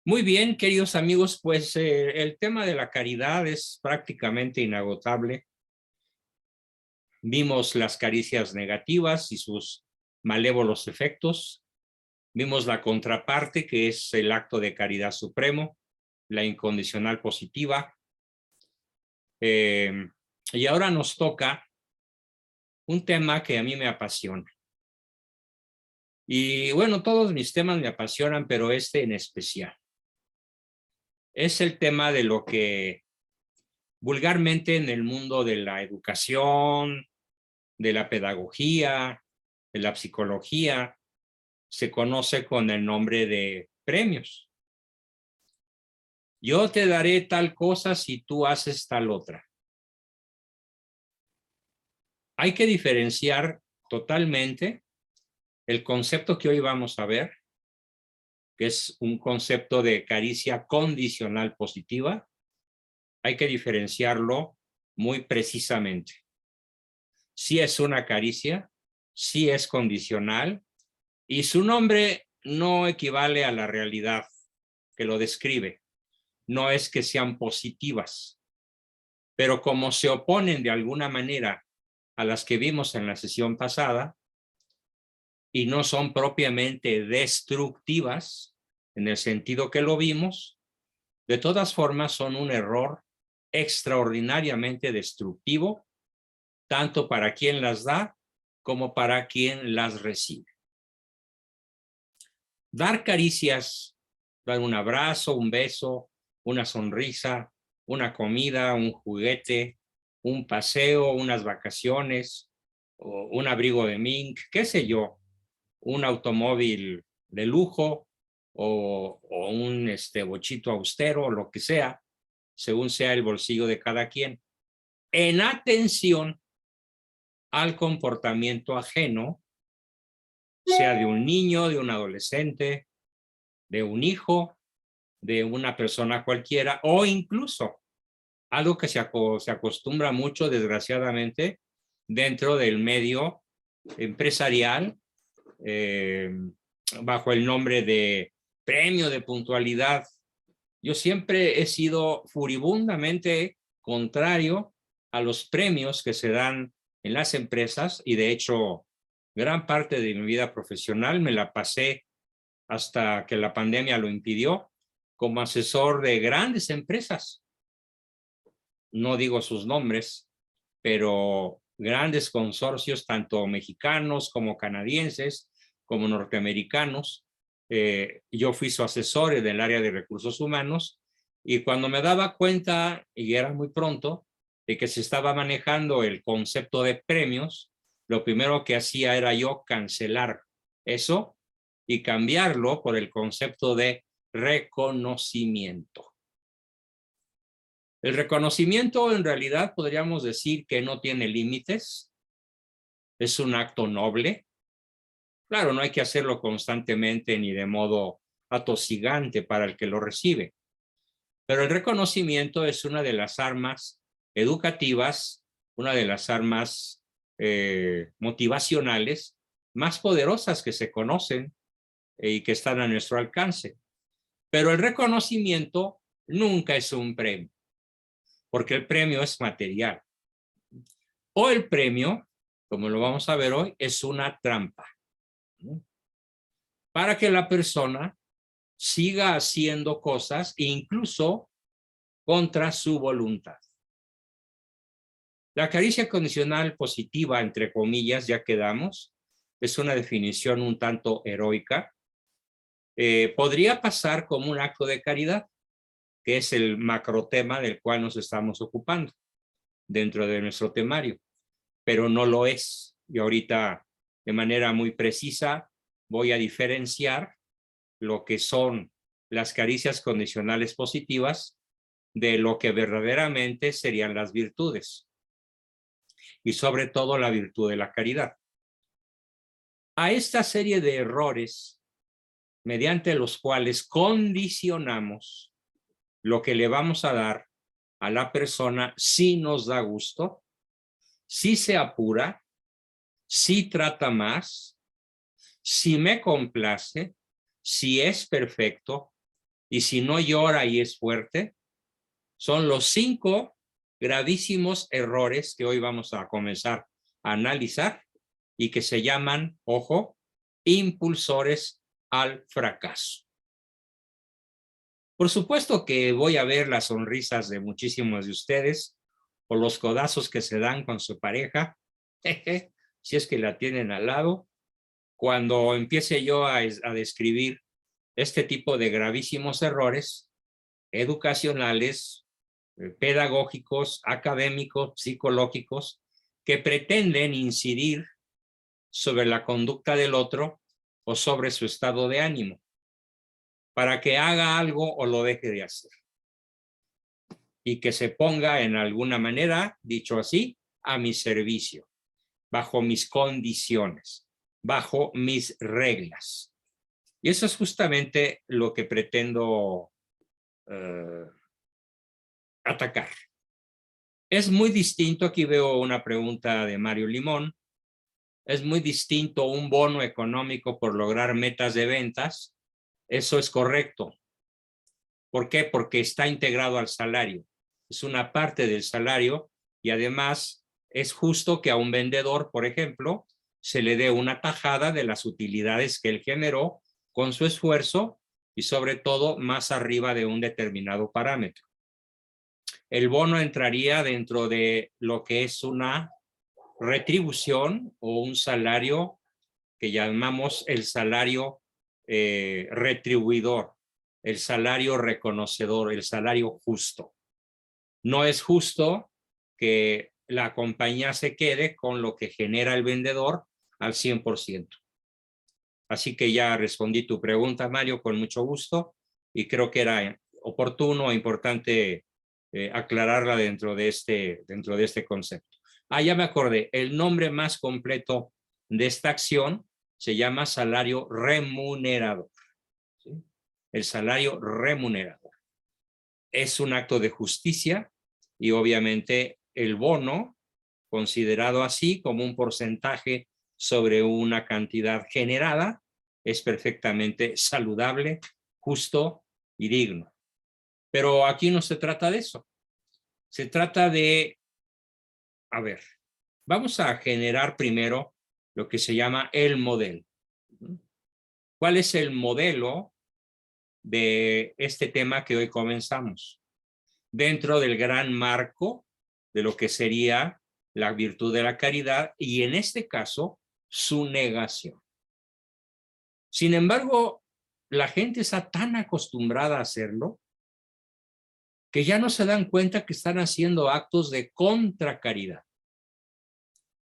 Muy bien, queridos amigos, pues el tema de la caridad es prácticamente inagotable. Vimos las caricias negativas y sus malévolos efectos. Vimos la contraparte, que es el acto de caridad supremo, la incondicional positiva. Y ahora nos toca un tema que a mí me apasiona. Y bueno, todos mis temas me apasionan, pero este en especial. Es el tema de lo que vulgarmente en el mundo de la educación, de la pedagogía, de la psicología, se conoce con el nombre de premios. Yo te daré tal cosa si tú haces tal otra. Hay que diferenciar totalmente el concepto que hoy vamos a ver, que es un concepto de caricia condicional positiva. Hay que diferenciarlo muy precisamente. Si es una caricia, si es condicional, y su nombre no equivale a la realidad que lo describe. No es que sean positivas, pero como se oponen de alguna manera a las que vimos en la sesión pasada y no son propiamente destructivas en el sentido que lo vimos, de todas formas son un error extraordinariamente destructivo, tanto para quien las da como para quien las recibe. Dar caricias, dar un abrazo, un beso, una sonrisa, una comida, un juguete, un paseo, unas vacaciones, o un abrigo de mink, qué sé yo, un automóvil de lujo o un bochito austero, lo que sea, según sea el bolsillo de cada quien, en atención al comportamiento ajeno, sea de un niño, de un adolescente, de un hijo, de una persona cualquiera, o incluso algo que se acostumbra mucho, desgraciadamente, dentro del medio empresarial, eh, bajo el nombre de premio de puntualidad. Yo siempre he sido furibundamente contrario a los premios que se dan en las empresas y de hecho gran parte de mi vida profesional me la pasé hasta que la pandemia lo impidió como asesor de grandes empresas. No digo sus nombres, pero grandes consorcios, tanto mexicanos como canadienses, como norteamericanos. Yo fui su asesor en el área de recursos humanos y cuando me daba cuenta, y era muy pronto, de que se estaba manejando el concepto de premios, lo primero que hacía era yo cancelar eso y cambiarlo por el concepto de reconocimiento. El reconocimiento en realidad podríamos decir que no tiene límites, es un acto noble. Claro, no hay que hacerlo constantemente ni de modo atosigante para el que lo recibe, pero el reconocimiento es una de las armas educativas, una de las armas motivacionales más poderosas que se conocen y que están a nuestro alcance. Pero el reconocimiento nunca es un premio, porque el premio es material. O el premio, como lo vamos a ver hoy, es una trampa, ¿no? Para que la persona siga haciendo cosas incluso contra su voluntad. La caricia condicional positiva, entre comillas, ya quedamos, es una definición un tanto heroica. Podría pasar como un acto de caridad, que es el macrotema del cual nos estamos ocupando dentro de nuestro temario, pero no lo es. Y ahorita, de manera muy precisa, voy a diferenciar lo que son las caricias condicionales positivas de lo que verdaderamente serían las virtudes. Y sobre todo la virtud de la caridad. A esta serie de errores, mediante los cuales condicionamos lo que le vamos a dar a la persona si nos da gusto, si se apura, si trata más, si me complace, si es perfecto, y si no llora y es fuerte, son los 5 gravísimos errores que hoy vamos a comenzar a analizar y que se llaman, ojo, impulsores al fracaso. Por supuesto que voy a ver las sonrisas de muchísimos de ustedes o los codazos que se dan con su pareja, si es que la tienen al lado, cuando empiece yo a describir este tipo de gravísimos errores educacionales, pedagógicos, académicos, psicológicos, que pretenden incidir sobre la conducta del otro o sobre su estado de ánimo, para que haga algo o lo deje de hacer. Y que se ponga en alguna manera, dicho así, a mi servicio, bajo mis condiciones, bajo mis reglas. Y eso es justamente lo que pretendo atacar. Es muy distinto, aquí veo una pregunta de Mario Limón, es muy distinto un bono económico por lograr metas de ventas. Eso es correcto. ¿Por qué? Porque está integrado al salario. Es una parte del salario y además es justo que a un vendedor, por ejemplo, se le dé una tajada de las utilidades que él generó con su esfuerzo y sobre todo más arriba de un determinado parámetro. El bono entraría dentro de lo que es una retribución o un salario que llamamos el salario retribuidor, el salario reconocedor, el salario justo. No es justo que la compañía se quede con lo que genera el vendedor al 100%. Así que ya respondí tu pregunta, Mario, con mucho gusto, y creo que era oportuno e importante aclararla dentro de este concepto. Ya me acordé, el nombre más completo de esta acción se llama salario remunerador. ¿Sí? El salario remunerador. Es un acto de justicia y obviamente el bono, considerado así como un porcentaje sobre una cantidad generada, es perfectamente saludable, justo y digno. Pero aquí no se trata de eso. Se trata de, a ver, vamos a generar primero lo que se llama el modelo. ¿Cuál es el modelo de este tema que hoy comenzamos? Dentro del gran marco de lo que sería la virtud de la caridad y en este caso su negación. Sin embargo, la gente está tan acostumbrada a hacerlo que ya no se dan cuenta que están haciendo actos de contracaridad,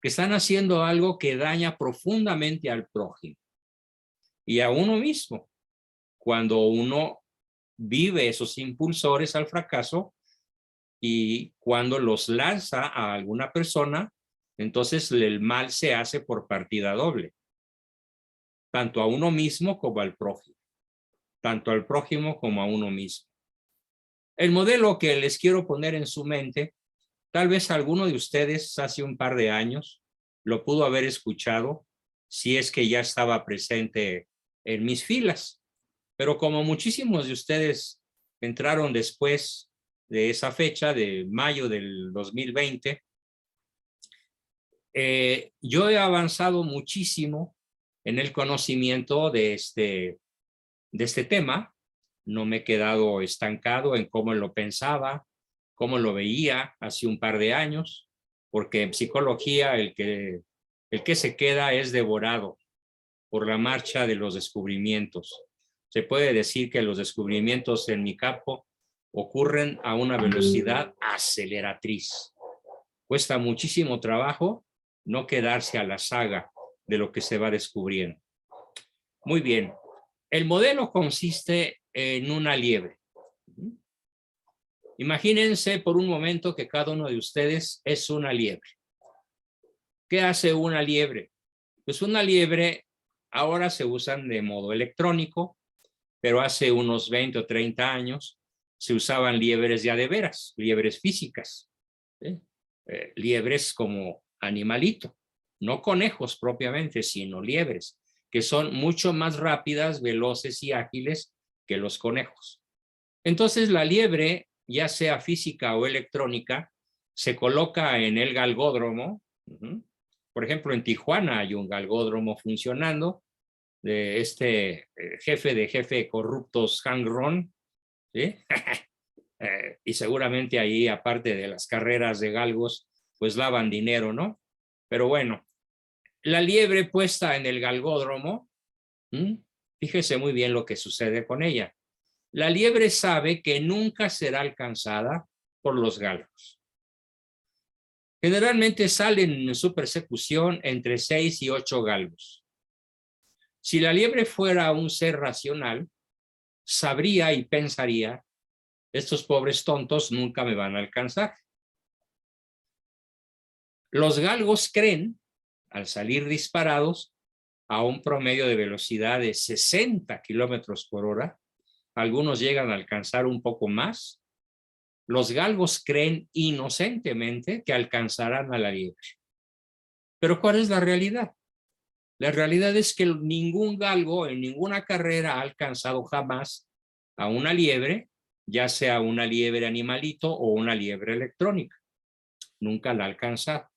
que están haciendo algo que daña profundamente al prójimo y a uno mismo. Cuando uno vive esos impulsores al fracaso y cuando los lanza a alguna persona, entonces el mal se hace por partida doble, tanto a uno mismo como al prójimo, tanto al prójimo como a uno mismo. El modelo que les quiero poner en su mente, tal vez alguno de ustedes hace un par de años lo pudo haber escuchado, si es que ya estaba presente en mis filas. Pero como muchísimos de ustedes entraron después de esa fecha, de mayo del 2020, yo he avanzado muchísimo en el conocimiento de este tema. No me he quedado estancado en cómo lo pensaba, cómo lo veía hace un par de años, porque en psicología el que se queda es devorado por la marcha de los descubrimientos. Se puede decir que los descubrimientos en mi campo ocurren a una velocidad aceleratriz. Cuesta muchísimo trabajo no quedarse a la saga de lo que se va descubriendo. Muy bien. El modelo consiste en una liebre. Imagínense por un momento que cada uno de ustedes es una liebre. ¿Qué hace una liebre? Pues una liebre ahora se usan de modo electrónico, pero hace unos 20 o 30 años se usaban liebres ya de veras, liebres físicas, ¿sí? Liebres como animalito, no conejos propiamente, sino liebres, que son mucho más rápidas, veloces y ágiles que los conejos. Entonces la liebre, ya sea física o electrónica, se coloca en el galgódromo. Por ejemplo, en Tijuana hay un galgódromo funcionando de este jefe de corruptos, Hank Ron, ¿sí? Y seguramente ahí, aparte de las carreras de galgos, pues lavan dinero, ¿no? Pero bueno, la liebre puesta en el galgódromo, fíjese muy bien lo que sucede con ella. La liebre sabe que nunca será alcanzada por los galgos. Generalmente salen en su persecución entre 6 y 8 galgos. Si la liebre fuera un ser racional, sabría y pensaría, estos pobres tontos nunca me van a alcanzar. Los galgos creen, al salir disparados a un promedio de velocidad de 60 kilómetros por hora, algunos llegan a alcanzar un poco más. Los galgos creen inocentemente que alcanzarán a la liebre. Pero ¿cuál es la realidad? La realidad es que ningún galgo en ninguna carrera ha alcanzado jamás a una liebre, ya sea una liebre animalito o una liebre electrónica. Nunca la ha alcanzado.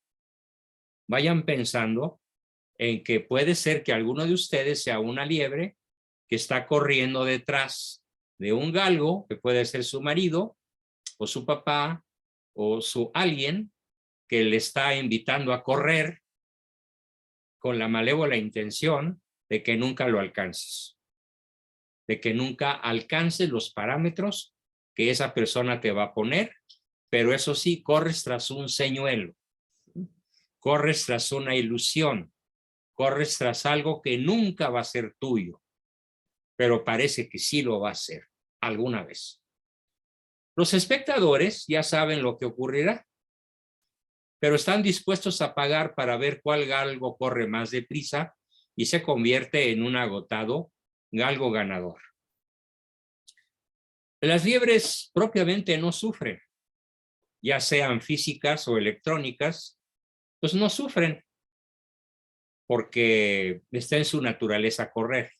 Vayan pensando en que puede ser que alguno de ustedes sea una liebre que está corriendo detrás de un galgo, que puede ser su marido o su papá o su alguien que le está invitando a correr con la malévola intención de que nunca lo alcances, de que nunca alcances los parámetros que esa persona te va a poner, pero eso sí, corres tras un señuelo, corres tras una ilusión, corres tras algo que nunca va a ser tuyo, pero parece que sí lo va a ser alguna vez. Los espectadores ya saben lo que ocurrirá, pero están dispuestos a pagar para ver cuál galgo corre más deprisa y se convierte en un agotado galgo ganador. Las liebres propiamente no sufren, ya sean físicas o electrónicas, pues no sufren porque está en su naturaleza correr.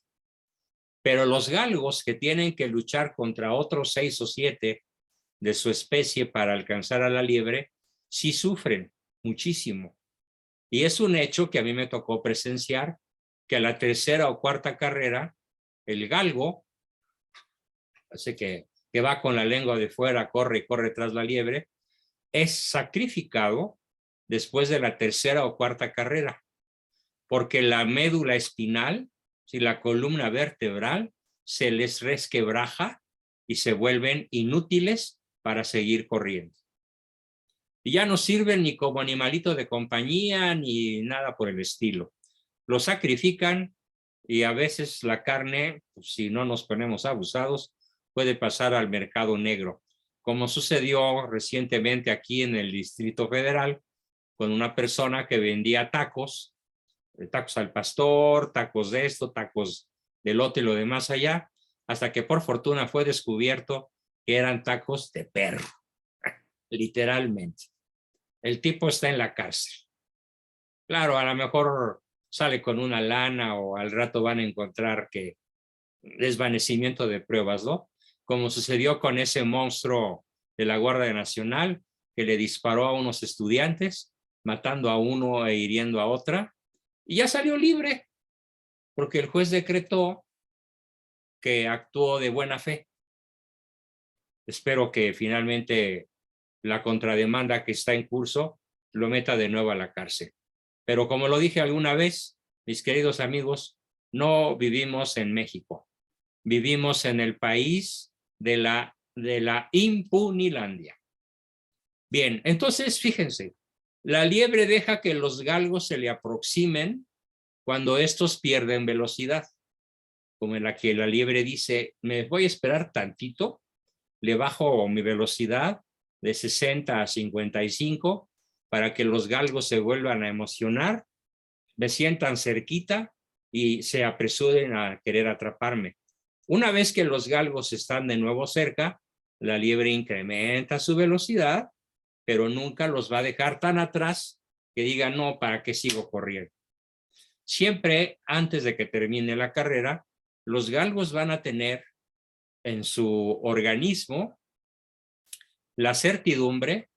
Pero los galgos que tienen que luchar contra otros 6 o 7 de su especie para alcanzar a la liebre, sí sufren muchísimo. Y es un hecho que a mí me tocó presenciar, que a la tercera o cuarta carrera, el galgo, así que va con la lengua de fuera, corre y corre tras la liebre, es sacrificado después de la tercera o cuarta carrera, porque la médula espinal, si la columna vertebral, se les resquebraja y se vuelven inútiles para seguir corriendo. Y ya no sirven ni como animalito de compañía ni nada por el estilo. Lo sacrifican y a veces la carne, pues, si no nos ponemos abusados, puede pasar al mercado negro, como sucedió recientemente aquí en el Distrito Federal con una persona que vendía tacos al pastor, tacos de esto, tacos del otro y lo demás allá, hasta que por fortuna fue descubierto que eran tacos de perro, literalmente. El tipo está en la cárcel. Claro, a lo mejor sale con una lana o al rato van a encontrar que desvanecimiento de pruebas, ¿no? Como sucedió con ese monstruo de la Guardia Nacional que le disparó a unos estudiantes, matando a uno e hiriendo a otra, y ya salió libre, porque el juez decretó que actuó de buena fe. Espero que finalmente la contrademanda que está en curso lo meta de nuevo a la cárcel. Pero como lo dije alguna vez, mis queridos amigos, no vivimos en México. Vivimos en el país de la impunilandia. Bien, entonces fíjense, la liebre deja que los galgos se le aproximen cuando estos pierden velocidad. Como en la que la liebre dice, me voy a esperar tantito, le bajo mi velocidad de 60 a 55 para que los galgos se vuelvan a emocionar, me sientan cerquita y se apresuren a querer atraparme. Una vez que los galgos están de nuevo cerca, la liebre incrementa su velocidad, pero nunca los va a dejar tan atrás que digan, no, ¿para qué sigo corriendo? Siempre antes de que termine la carrera, los galgos van a tener en su organismo la certidumbre,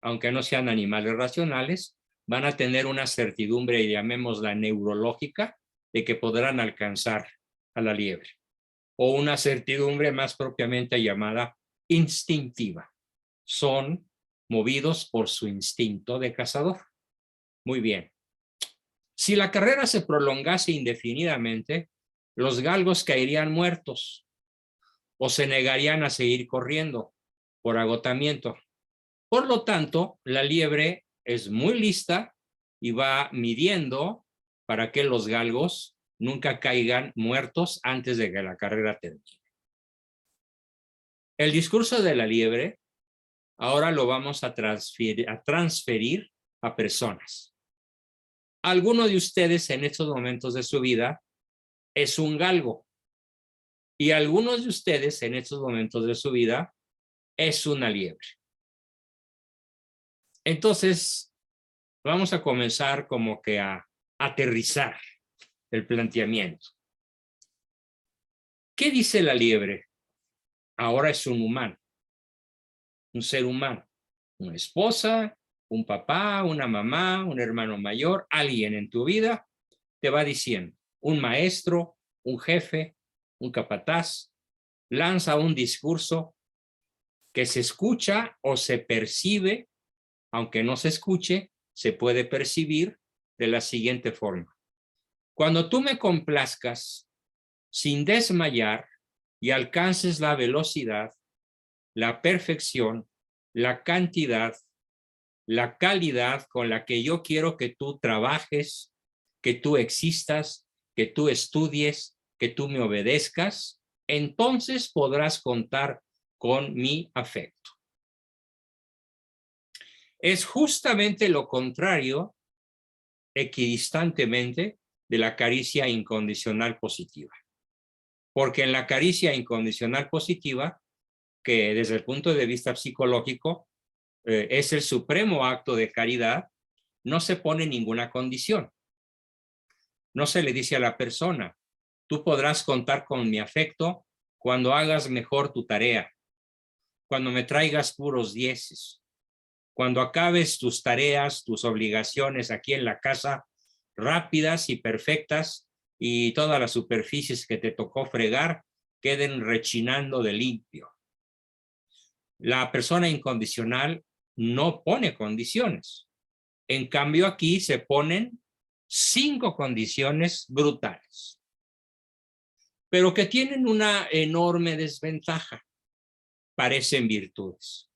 aunque no sean animales racionales, van a tener una certidumbre, llamémosla neurológica, de que podrán alcanzar a la liebre, o una certidumbre más propiamente llamada instintiva. Son movidos por su instinto de cazador. Muy bien. Si la carrera se prolongase indefinidamente, los galgos caerían muertos o se negarían a seguir corriendo por agotamiento. Por lo tanto, la liebre es muy lista y va midiendo para que los galgos nunca caigan muertos antes de que la carrera termine. El discurso de la liebre ahora lo vamos a transferir a personas. Alguno de ustedes en estos momentos de su vida es un galgo y algunos de ustedes en estos momentos de su vida es una liebre. Entonces, vamos a comenzar como que a aterrizar el planteamiento. ¿Qué dice la liebre? Ahora es un humano, un ser humano, una esposa, un papá, una mamá, un hermano mayor, alguien en tu vida te va diciendo, un maestro, un jefe, un capataz, lanza un discurso que se escucha o se percibe, aunque no se escuche, se puede percibir de la siguiente forma. Cuando tú me complazcas sin desmayar y alcances la velocidad, la perfección, la cantidad, la calidad con la que yo quiero que tú trabajes, que tú existas, que tú estudies, que tú me obedezcas, entonces podrás contar con mi afecto. Es justamente lo contrario, equidistantemente, de la caricia incondicional positiva. Porque en la caricia incondicional positiva, que desde el punto de vista psicológico es el supremo acto de caridad, no se pone ninguna condición. No se le dice a la persona, tú podrás contar con mi afecto cuando hagas mejor tu tarea, cuando me traigas puros dieces, cuando acabes tus tareas, tus obligaciones aquí en la casa rápidas y perfectas y todas las superficies que te tocó fregar queden rechinando de limpio. La persona incondicional no pone condiciones. En cambio, aquí se ponen 5 condiciones brutales, pero que tienen una enorme desventaja. Parecen virtudes.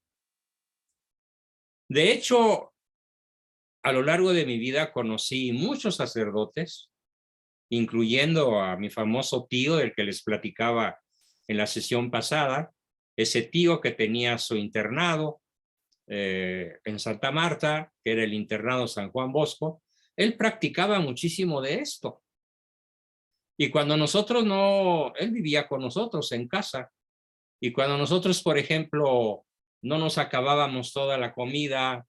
De hecho, a lo largo de mi vida conocí muchos sacerdotes, incluyendo a mi famoso tío, del que les platicaba en la sesión pasada, ese tío que tenía su internado en Santa Marta, que era el internado San Juan Bosco. Él practicaba muchísimo de esto. Y cuando nosotros no, él vivía con nosotros en casa. Y cuando nosotros, por ejemplo, no nos acabábamos toda la comida,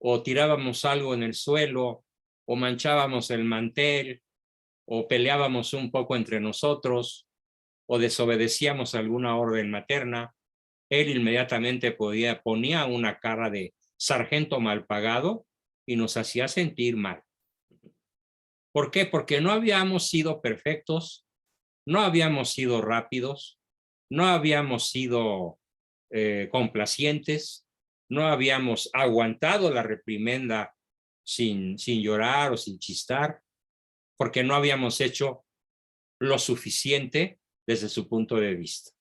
o tirábamos algo en el suelo, o manchábamos el mantel, o peleábamos un poco entre nosotros, o desobedecíamos alguna orden materna, él inmediatamente ponía una cara de sargento mal pagado y nos hacía sentir mal. ¿Por qué? Porque no habíamos sido perfectos, no habíamos sido rápidos, no habíamos sido complacientes, no habíamos aguantado la reprimenda sin llorar o sin chistar, porque no habíamos hecho lo suficiente desde su punto de vista.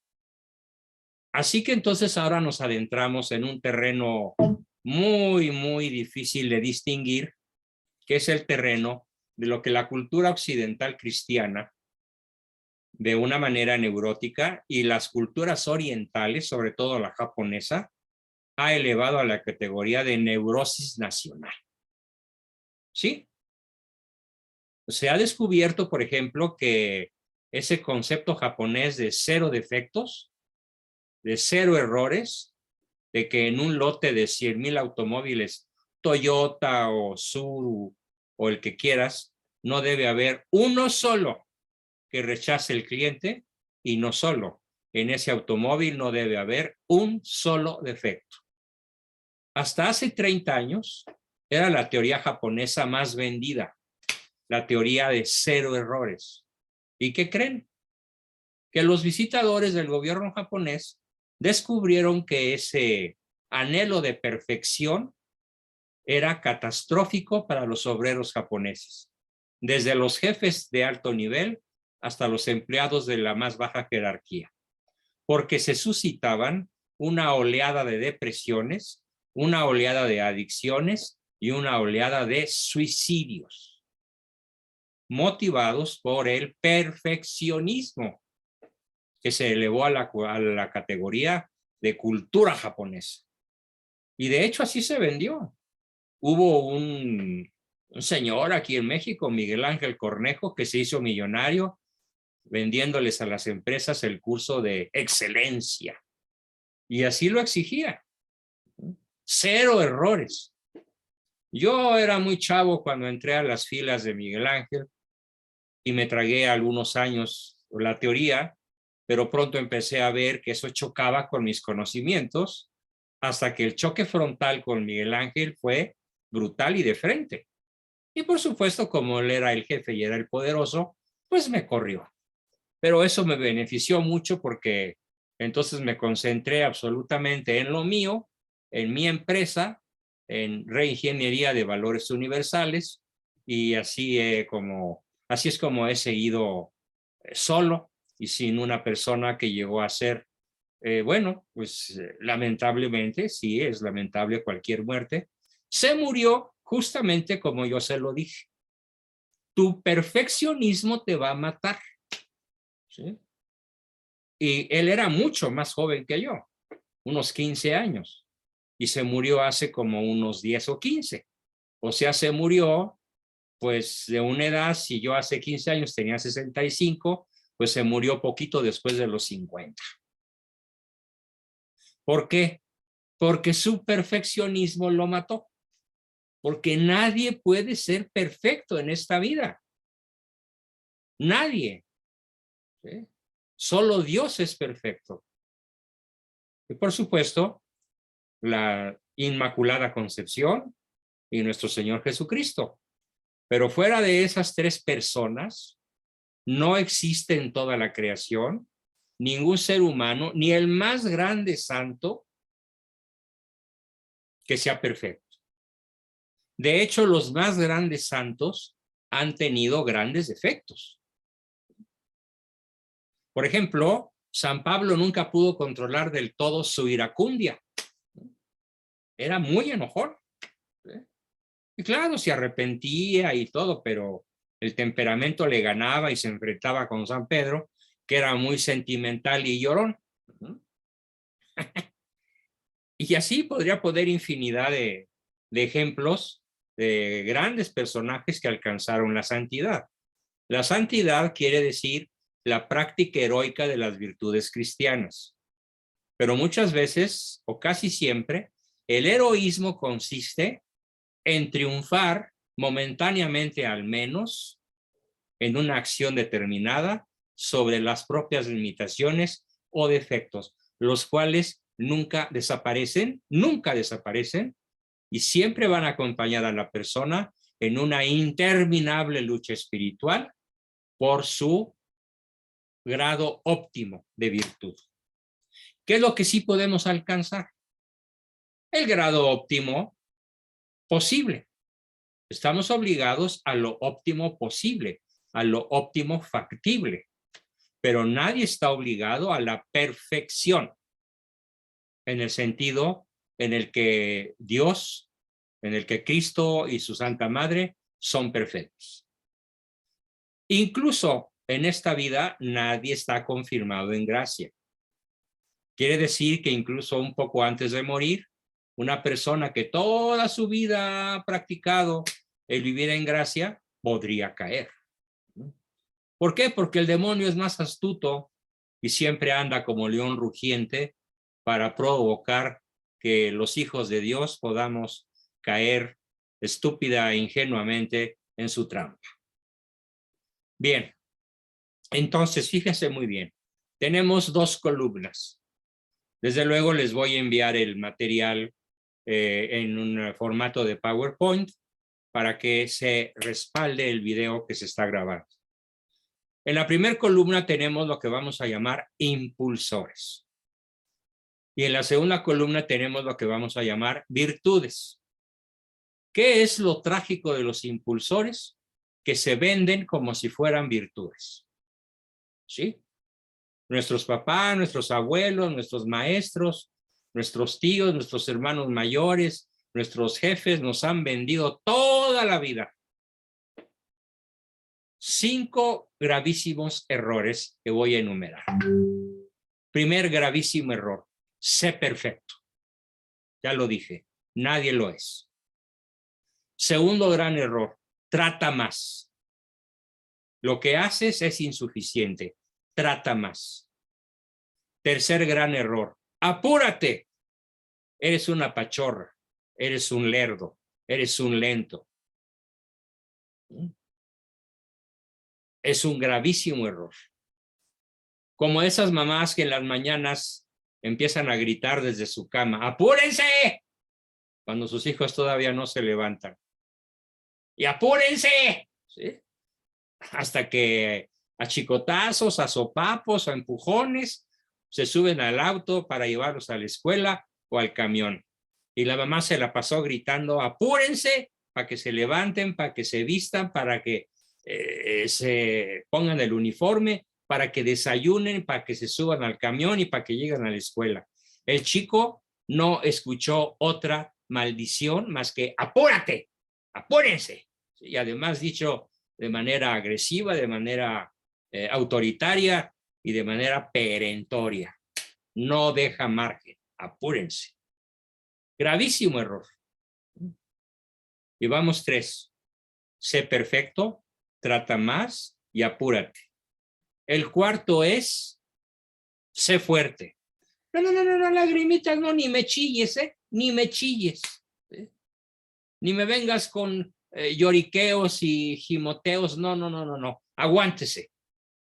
Así que entonces ahora nos adentramos en un terreno muy, muy difícil de distinguir, que es el terreno de lo que la cultura occidental cristiana, de una manera neurótica, y las culturas orientales, sobre todo la japonesa, ha elevado a la categoría de neurosis nacional. ¿Sí? Se ha descubierto, por ejemplo, que ese concepto japonés de 0 defectos, de 0 errores, de que en un lote de 100,000 automóviles, Toyota o Subaru o el que quieras, no debe haber uno solo que rechace el cliente, y no solo, en ese automóvil no debe haber un solo defecto. Hasta hace 30 años era la teoría japonesa más vendida, la teoría de 0 errores. ¿Y qué creen? Que los visitadores del gobierno japonés descubrieron que ese anhelo de perfección era catastrófico para los obreros japoneses, desde los jefes de alto nivel hasta los empleados de la más baja jerarquía, porque se suscitaban una oleada de depresiones, una oleada de adicciones y una oleada de suicidios, motivados por el perfeccionismo, que se elevó a la categoría de cultura japonesa. Y de hecho así se vendió. Hubo un señor aquí en México, Miguel Ángel Cornejo, que se hizo millonario vendiéndoles a las empresas el curso de excelencia. Y así lo exigía. 0 errores. Yo era muy chavo cuando entré a las filas de Miguel Ángel y me tragué algunos años la teoría, pero pronto empecé a ver que eso chocaba con mis conocimientos, hasta que el choque frontal con Miguel Ángel fue brutal y de frente. Y por supuesto, como él era el jefe y era el poderoso, pues me corrió. Pero eso me benefició mucho porque entonces me concentré absolutamente en lo mío, en mi empresa, en Reingeniería de Valores Universales, y así es como he seguido solo y sin una persona que llegó a ser, bueno, pues lamentablemente, sí, es lamentable cualquier muerte, se murió justamente como yo se lo dije. Tu perfeccionismo te va a matar. ¿Sí? Y él era mucho más joven que yo, unos 15 años, y se murió hace como unos 10 o 15. O sea, se murió pues de una edad, si yo hace 15 años tenía 65, pues se murió poquito después de los 50. ¿Por qué? Porque su perfeccionismo lo mató. Porque nadie puede ser perfecto en esta vida. Nadie. ¿Sí? Solo Dios es perfecto. Y por supuesto, la Inmaculada Concepción y nuestro Señor Jesucristo. Pero fuera de esas 3 personas, no existe en toda la creación ningún ser humano, ni el más grande santo, que sea perfecto. De hecho, los más grandes santos han tenido grandes defectos. Por ejemplo, San Pablo nunca pudo controlar del todo su iracundia. Era muy enojón. Y claro, se arrepentía y todo, pero el temperamento le ganaba y se enfrentaba con San Pedro, que era muy sentimental y llorón. Y así podría poner infinidad de ejemplos de grandes personajes que alcanzaron la santidad. La santidad quiere decir la práctica heroica de las virtudes cristianas. Pero muchas veces, o casi siempre, el heroísmo consiste en triunfar momentáneamente al menos en una acción determinada sobre las propias limitaciones o defectos, los cuales nunca desaparecen y siempre van a acompañar a la persona en una interminable lucha espiritual por su grado óptimo de virtud. ¿Qué es lo que sí podemos alcanzar? El grado óptimo posible. Estamos obligados a lo óptimo posible, a lo óptimo factible, pero nadie está obligado a la perfección, en el sentido en el que Dios, en el que Cristo y su Santa Madre son perfectos. Incluso en esta vida nadie está confirmado en gracia. Quiere decir que incluso un poco antes de morir, una persona que toda su vida ha practicado el vivir en gracia podría caer. ¿Por qué? Porque el demonio es más astuto y siempre anda como león rugiente para provocar que los hijos de Dios podamos caer estúpida e ingenuamente en su trampa. Bien, entonces fíjese muy bien. Tenemos 2 columnas. Desde luego les voy a enviar el material en un formato de PowerPoint para que se respalde el video que se está grabando. En la primera columna tenemos lo que vamos a llamar impulsores. Y en la segunda columna tenemos lo que vamos a llamar virtudes. ¿Qué es lo trágico de los impulsores? Que se venden como si fueran virtudes. ¿Sí? Nuestros papás, nuestros abuelos, nuestros maestros, nuestros tíos, nuestros hermanos mayores, nuestros jefes nos han vendido toda la vida 5 gravísimos errores que voy a enumerar. Primer gravísimo error: sé perfecto. Ya lo dije, nadie lo es. Segundo gran error: trata más. Lo que haces es insuficiente. Trata más. Tercer gran error: apúrate. Eres una pachorra, eres un lerdo, eres un lento. Es un gravísimo error. Como esas mamás que en las mañanas empiezan a gritar desde su cama: ¡apúrense! Cuando sus hijos todavía no se levantan. ¡Y apúrense! ¿Sí? Hasta que a chicotazos, a sopapos, a empujones, se suben al auto para llevarlos a la escuela o al camión. Y la mamá se la pasó gritando: apúrense, para que se levanten, para que se vistan, para que se pongan el uniforme, para que desayunen, para que se suban al camión y para que lleguen a la escuela. El chico no escuchó otra maldición más que: apúrate, apúrense. Y además dicho de manera agresiva, de manera autoritaria y de manera perentoria. No deja margen, apúrense. Gravísimo error. Y vamos 3. Sé perfecto, trata más y apúrate. El cuarto es: sé fuerte. No, lagrimitas, no, ni me chilles, ni me chilles. Ni me vengas con lloriqueos y gimoteos, no. Aguántese.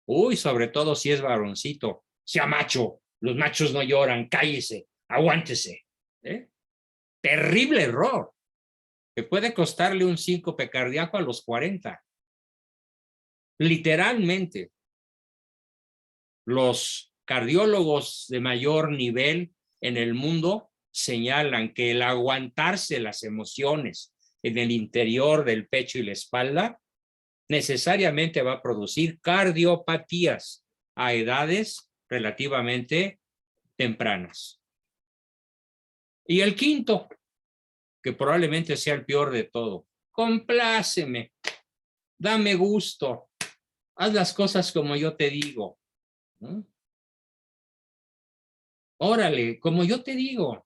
Uy, sobre todo si es varoncito, sea macho. Los machos no lloran, cállese, aguántese. Terrible error, que puede costarle un síncope cardíaco a los 40. Literalmente, los cardiólogos de mayor nivel en el mundo señalan que el aguantarse las emociones en el interior del pecho y la espalda necesariamente va a producir cardiopatías a edades relativamente tempranas. Y el quinto, que probablemente sea el peor de todo: compláceme, dame gusto, haz las cosas como yo te digo. Órale, como yo te digo.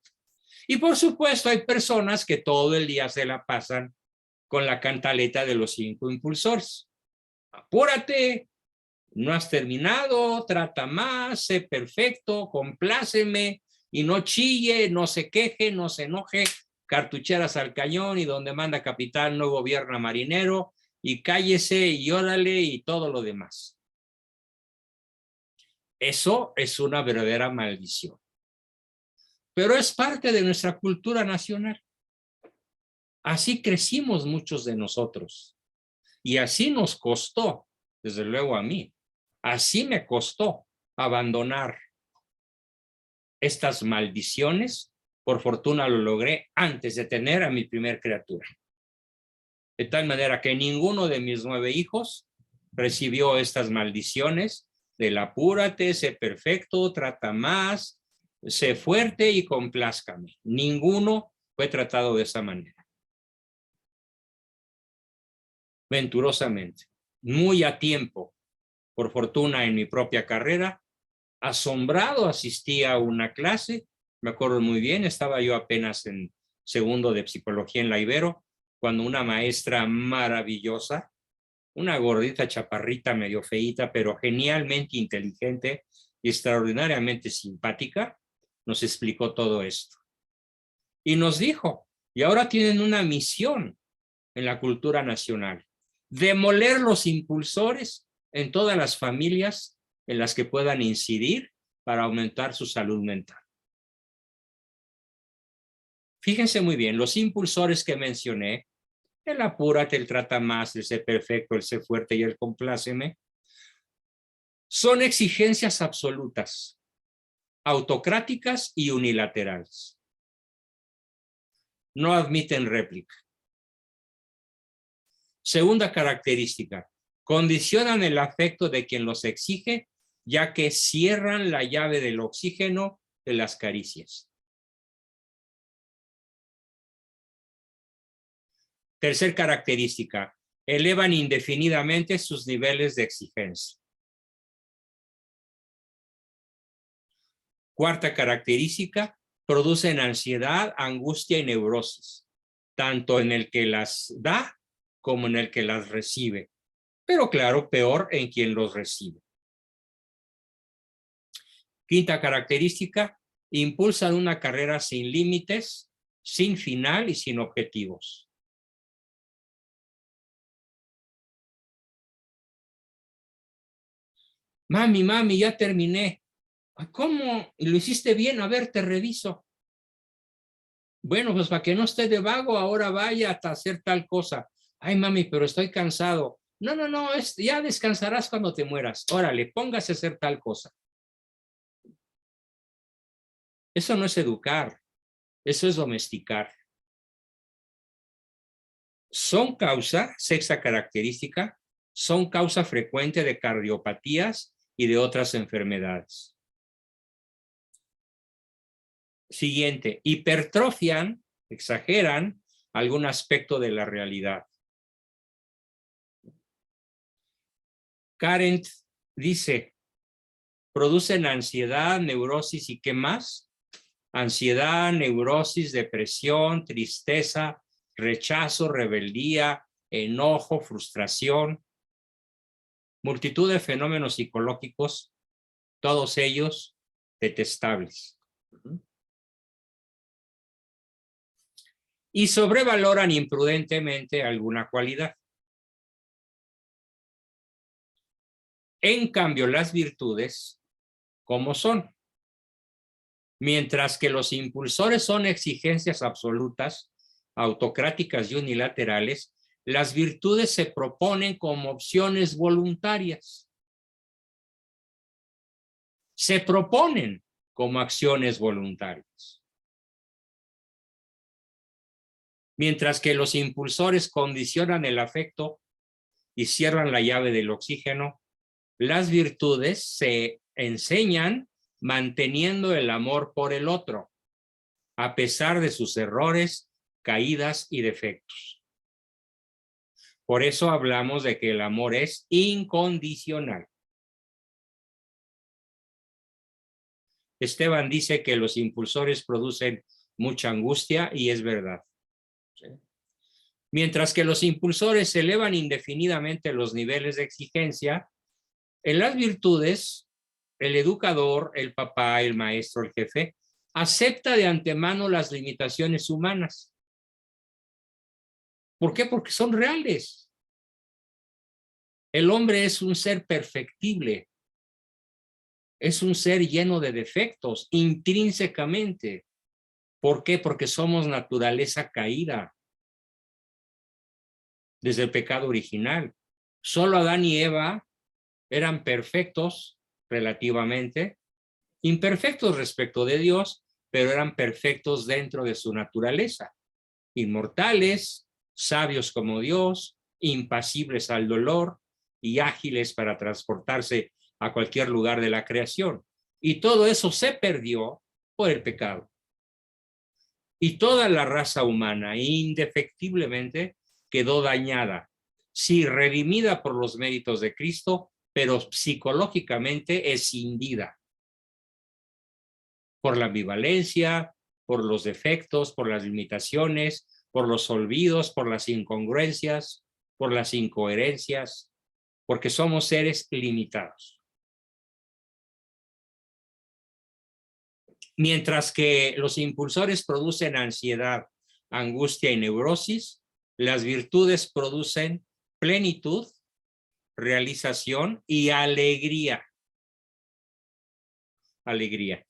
Y por supuesto hay personas que todo el día se la pasan con la cantaleta de los 5 impulsores. Apúrate, no has terminado, trata más, sé perfecto, compláceme y no chille, no se queje, no se enoje, cartucheras al cañón y donde manda capitán no gobierna marinero, y cállese y órale y todo lo demás. Eso es una verdadera maldición. Pero es parte de nuestra cultura nacional. Así crecimos muchos de nosotros. Y así nos costó, desde luego a mí, así me costó abandonar estas maldiciones. Por fortuna lo logré antes de tener a mi primer criatura. De tal manera que ninguno de mis 9 hijos recibió estas maldiciones del apúrate, sé perfecto, trata más, sé fuerte y complázcame. Ninguno fue tratado de esa manera. Venturosamente, muy a tiempo, por fortuna en mi propia carrera, asombrado asistí a una clase, me acuerdo muy bien, estaba yo apenas en segundo de psicología en la Ibero, cuando una maestra maravillosa, una gordita chaparrita medio feíta, pero genialmente inteligente y extraordinariamente simpática, nos explicó todo esto. Y nos dijo: y ahora tienen una misión en la cultura nacional: demoler los impulsores en todas las familias en las que puedan incidir para aumentar su salud mental. Fíjense muy bien, los impulsores que mencioné, el apúrate, el trata más, el sé perfecto, el sé fuerte y el compláceme, son exigencias absolutas, autocráticas y unilaterales. No admiten réplica. Segunda característica, condicionan el afecto de quien los exige, ya que cierran la llave del oxígeno de las caricias. Tercer característica, elevan indefinidamente sus niveles de exigencia. Cuarta característica, producen ansiedad, angustia y neurosis, tanto en el que las da como en el que las recibe. Pero claro, peor en quien los recibe. Quinta característica, impulsan una carrera sin límites, sin final y sin objetivos. Mami, ya terminé. ¿Cómo? ¿Lo hiciste bien? A ver, te reviso. Bueno, pues para que no esté de vago, ahora vaya hasta hacer tal cosa. Ay, mami, pero estoy cansado. No, ya descansarás cuando te mueras. Órale, póngase a hacer tal cosa. Eso no es educar, eso es domesticar. Son causa, sexta característica, son causa frecuente de cardiopatías y de otras enfermedades. Siguiente, hipertrofian, exageran algún aspecto de la realidad. Karen dice, producen ansiedad, neurosis y ¿qué más? Ansiedad, neurosis, depresión, tristeza, rechazo, rebeldía, enojo, frustración, multitud de fenómenos psicológicos, todos ellos detestables. Y sobrevaloran imprudentemente alguna cualidad. En cambio, las virtudes, ¿cómo son? Mientras que los impulsores son exigencias absolutas, autocráticas y unilaterales, las virtudes se proponen como opciones voluntarias. Se proponen como acciones voluntarias. Mientras que los impulsores condicionan el afecto y cierran la llave del oxígeno, las virtudes se enseñan manteniendo el amor por el otro, a pesar de sus errores, caídas y defectos. Por eso hablamos de que el amor es incondicional. Esteban dice que los impulsores producen mucha angustia y es verdad. ¿Sí? Mientras que los impulsores elevan indefinidamente los niveles de exigencia, en las virtudes, el educador, el papá, el maestro, el jefe, acepta de antemano las limitaciones humanas. ¿Por qué? Porque son reales. El hombre es un ser perfectible. Es un ser lleno de defectos, intrínsecamente. ¿Por qué? Porque somos naturaleza caída. Desde el pecado original. Solo Adán y Eva eran perfectos relativamente, imperfectos respecto de Dios, pero eran perfectos dentro de su naturaleza. Inmortales, sabios como Dios, impasibles al dolor y ágiles para transportarse a cualquier lugar de la creación. Y todo eso se perdió por el pecado. Y toda la raza humana indefectiblemente quedó dañada, sí, redimida por los méritos de Cristo, pero psicológicamente escindida por la ambivalencia, por los defectos, por las limitaciones, por los olvidos, por las incongruencias, por las incoherencias, porque somos seres limitados. Mientras que los impulsores producen ansiedad, angustia y neurosis, las virtudes producen plenitud, realización y alegría. alegría.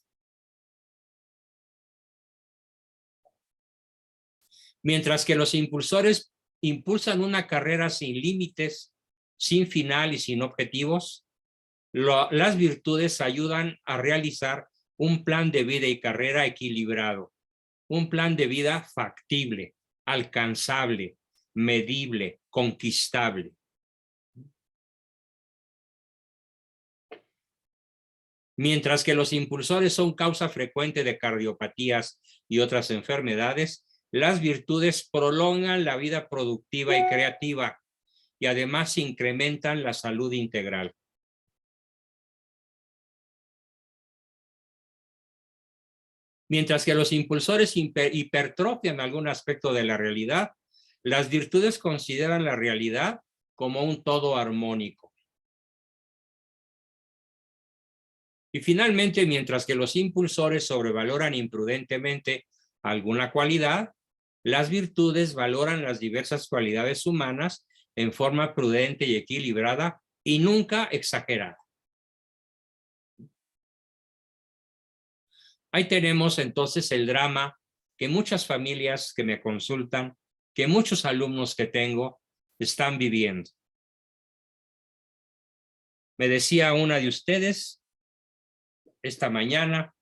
Mientras que los impulsores impulsan una carrera sin límites, sin final y sin objetivos, las virtudes ayudan a realizar un plan de vida y carrera equilibrado, un plan de vida factible, alcanzable, medible, conquistable. Mientras que los impulsores son causa frecuente de cardiopatías y otras enfermedades, las virtudes prolongan la vida productiva y creativa y además incrementan la salud integral. Mientras que los impulsores hipertrofian algún aspecto de la realidad, las virtudes consideran la realidad como un todo armónico. Y finalmente, mientras que los impulsores sobrevaloran imprudentemente alguna cualidad, las virtudes valoran las diversas cualidades humanas en forma prudente y equilibrada y nunca exagerada. Ahí tenemos entonces el drama que muchas familias que me consultan, que muchos alumnos que tengo están viviendo. Me decía una de ustedes, esta mañana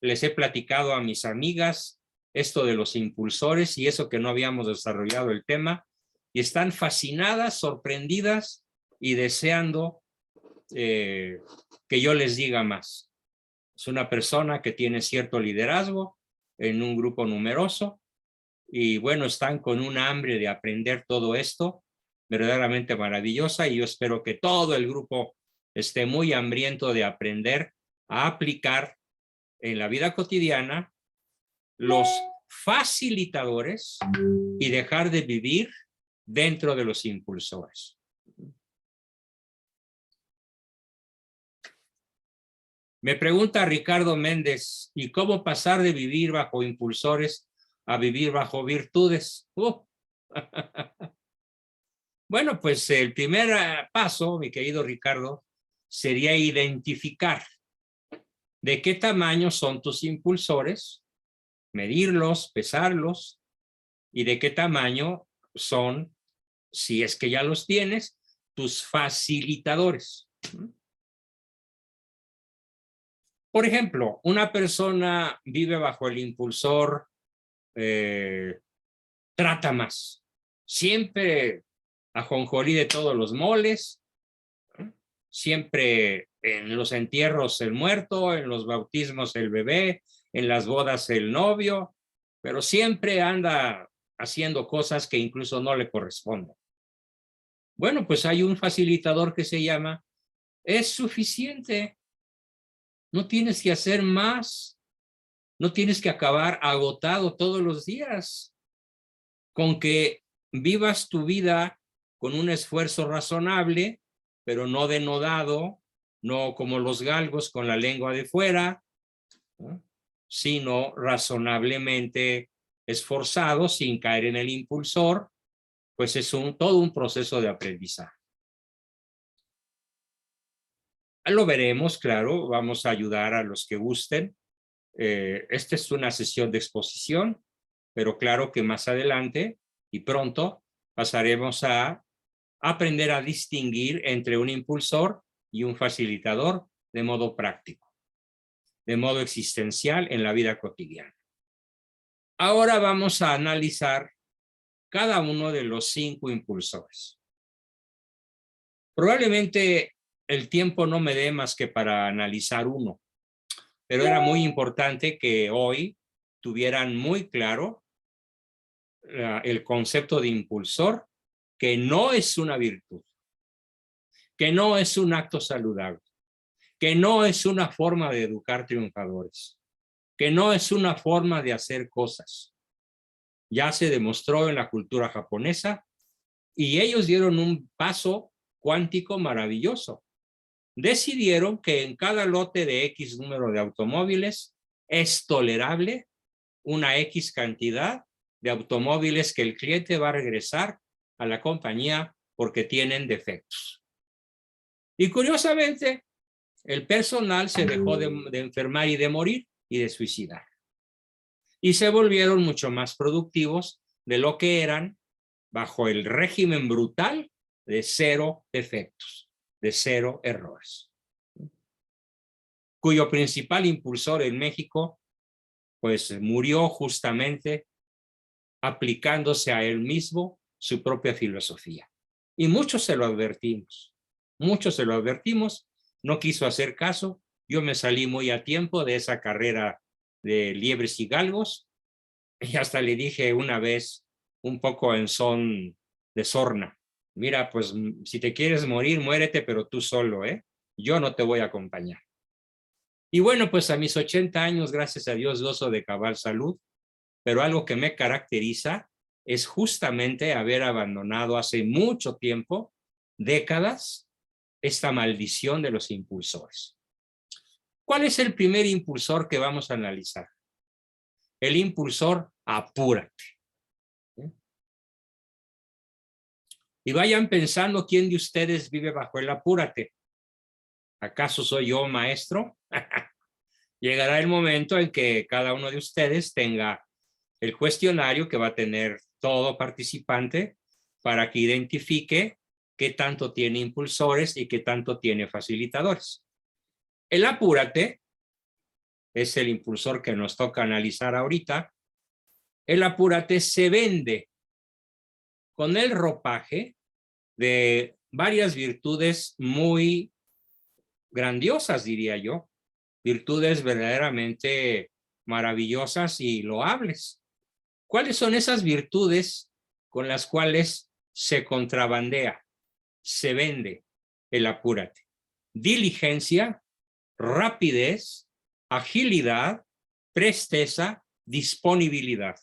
les he platicado a mis amigas esto de los impulsores y eso que no habíamos desarrollado el tema, y están fascinadas, sorprendidas y deseando que yo les diga más. Es una persona que tiene cierto liderazgo en un grupo numeroso y bueno, están con un hambre de aprender todo esto verdaderamente maravillosa y yo espero que todo el grupo esté muy hambriento de aprender a aplicar en la vida cotidiana los facilitadores y dejar de vivir dentro de los impulsores. Me pregunta Ricardo Méndez, ¿y cómo pasar de vivir bajo impulsores a vivir bajo virtudes? Bueno, pues el primer paso, mi querido Ricardo, sería identificar de qué tamaño son tus impulsores, medirlos, pesarlos, y de qué tamaño son, si es que ya los tienes, tus facilitadores. Por ejemplo, una persona vive bajo el impulsor, trata más, siempre ajonjolí de todos los moles, siempre en los entierros el muerto, en los bautismos el bebé, en las bodas el novio, pero siempre anda haciendo cosas que incluso no le corresponden. Bueno, pues hay un facilitador que se llama, es suficiente, no tienes que hacer más, no tienes que acabar agotado todos los días, con que vivas tu vida con un esfuerzo razonable, pero no denodado, no como los galgos con la lengua de fuera, ¿no? Sino razonablemente esforzado sin caer en el impulsor, pues es todo un proceso de aprendizaje. Lo veremos, claro, vamos a ayudar a los que gusten. Esta es una sesión de exposición, pero claro que más adelante y pronto pasaremos a aprender a distinguir entre un impulsor y un facilitador de modo práctico, de modo existencial en la vida cotidiana. Ahora vamos a analizar cada uno de los 5 impulsores. Probablemente el tiempo no me dé más que para analizar uno, pero era muy importante que hoy tuvieran muy claro el concepto de impulsor, que no es una virtud, que no es un acto saludable, que no es una forma de educar triunfadores, que no es una forma de hacer cosas. Ya se demostró en la cultura japonesa y ellos dieron un paso cuántico maravilloso. Decidieron que en cada lote de X número de automóviles es tolerable una X cantidad de automóviles que el cliente va a regresar a la compañía porque tienen defectos. Y curiosamente, El personal se dejó de enfermar y de morir y de suicidar. Y se volvieron mucho más productivos de lo que eran bajo el régimen brutal de 0 defectos, de 0 errores. Cuyo principal impulsor en México, pues murió justamente aplicándose a él mismo su propia filosofía. Y muchos se lo advertimos, no quiso hacer caso. Yo me salí muy a tiempo de esa carrera de liebres y galgos, y hasta le dije una vez, un poco en son de sorna, mira, pues si te quieres morir, muérete, pero tú solo, ¿eh? Yo no te voy a acompañar. Y bueno, pues a mis 80 años, gracias a Dios, gozo de cabal salud, pero algo que me caracteriza es justamente haber abandonado hace mucho tiempo, décadas, esta maldición de los impulsores. ¿Cuál es el primer impulsor que vamos a analizar? El impulsor apúrate. Y vayan pensando quién de ustedes vive bajo el apúrate. ¿Acaso soy yo, maestro? Llegará el momento en que cada uno de ustedes tenga el cuestionario que va a tener todo participante para que identifique qué tanto tiene impulsores y qué tanto tiene facilitadores. El apúrate es el impulsor que nos toca analizar ahorita. El apúrate se vende con el ropaje de varias virtudes muy grandiosas, diría yo, virtudes verdaderamente maravillosas y loables. ¿Cuáles son esas virtudes con las cuales se contrabandea, se vende el apúrate? Diligencia, rapidez, agilidad, presteza, disponibilidad.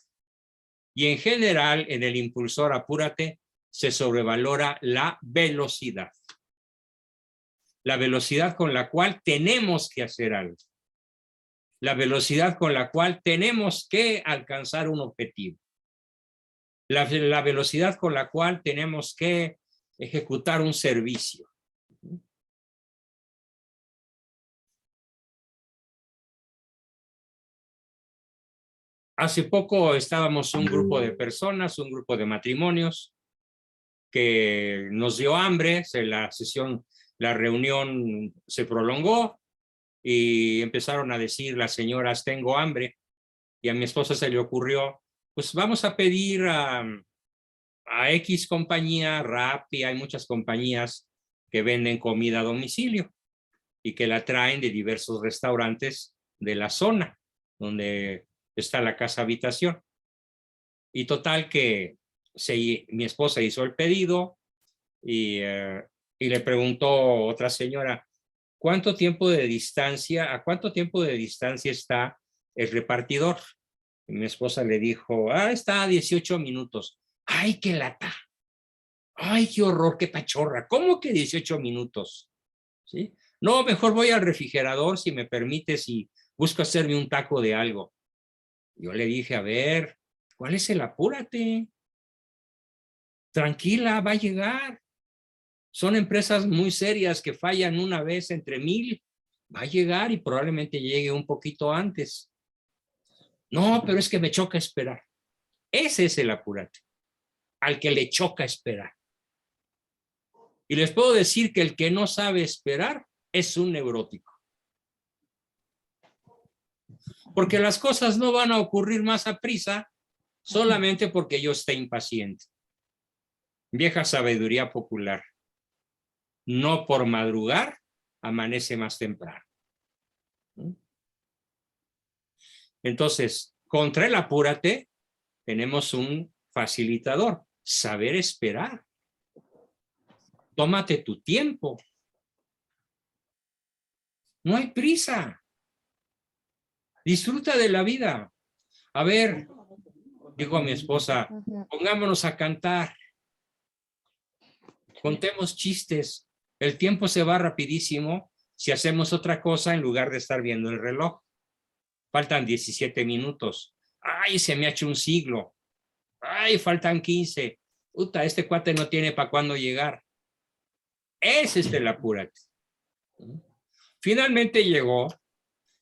Y en general, en el impulsor apúrate, se sobrevalora la velocidad. La velocidad con la cual tenemos que hacer algo. La velocidad con la cual tenemos que alcanzar un objetivo. La velocidad con la cual tenemos que ejecutar un servicio. Hace poco estábamos un grupo de personas, un grupo de matrimonios, que nos dio hambre, la reunión se prolongó y empezaron a decir las señoras, tengo hambre, y a mi esposa se le ocurrió, pues vamos a pedir a X compañía, Rappi, hay muchas compañías que venden comida a domicilio y que la traen de diversos restaurantes de la zona donde está la casa habitación. Y total que mi esposa hizo el pedido y le preguntó otra señora, ¿a cuánto tiempo de distancia está el repartidor? Y mi esposa le dijo, está a 18 minutos. ¡Ay, qué lata! ¡Ay, qué horror, qué pachorra! ¿Cómo que 18 minutos? ¿Sí? No, mejor voy al refrigerador, si me permites, y busco hacerme un taco de algo. Yo le dije, a ver, ¿cuál es el apúrate? Tranquila, va a llegar. Son empresas muy serias que fallan una vez entre 1000. Va a llegar y probablemente llegue un poquito antes. No, pero es que me choca esperar. Ese es el apúrate, al que le choca esperar. Y les puedo decir que el que no sabe esperar es un neurótico. Porque las cosas no van a ocurrir más a prisa solamente porque yo esté impaciente. Vieja sabiduría popular. No por madrugar amanece más temprano. Entonces, contra el apúrate tenemos un facilitador, saber esperar. Tómate tu tiempo. No hay prisa. Disfruta de la vida. A ver, dijo a mi esposa, pongámonos a cantar. Contemos chistes. El tiempo se va rapidísimo si hacemos otra cosa en lugar de estar viendo el reloj. Faltan 17 minutos. Ay, se me ha hecho un siglo. Ay, faltan 15. Puta, este cuate no tiene para cuándo llegar. Ese es el apúrate. Finalmente llegó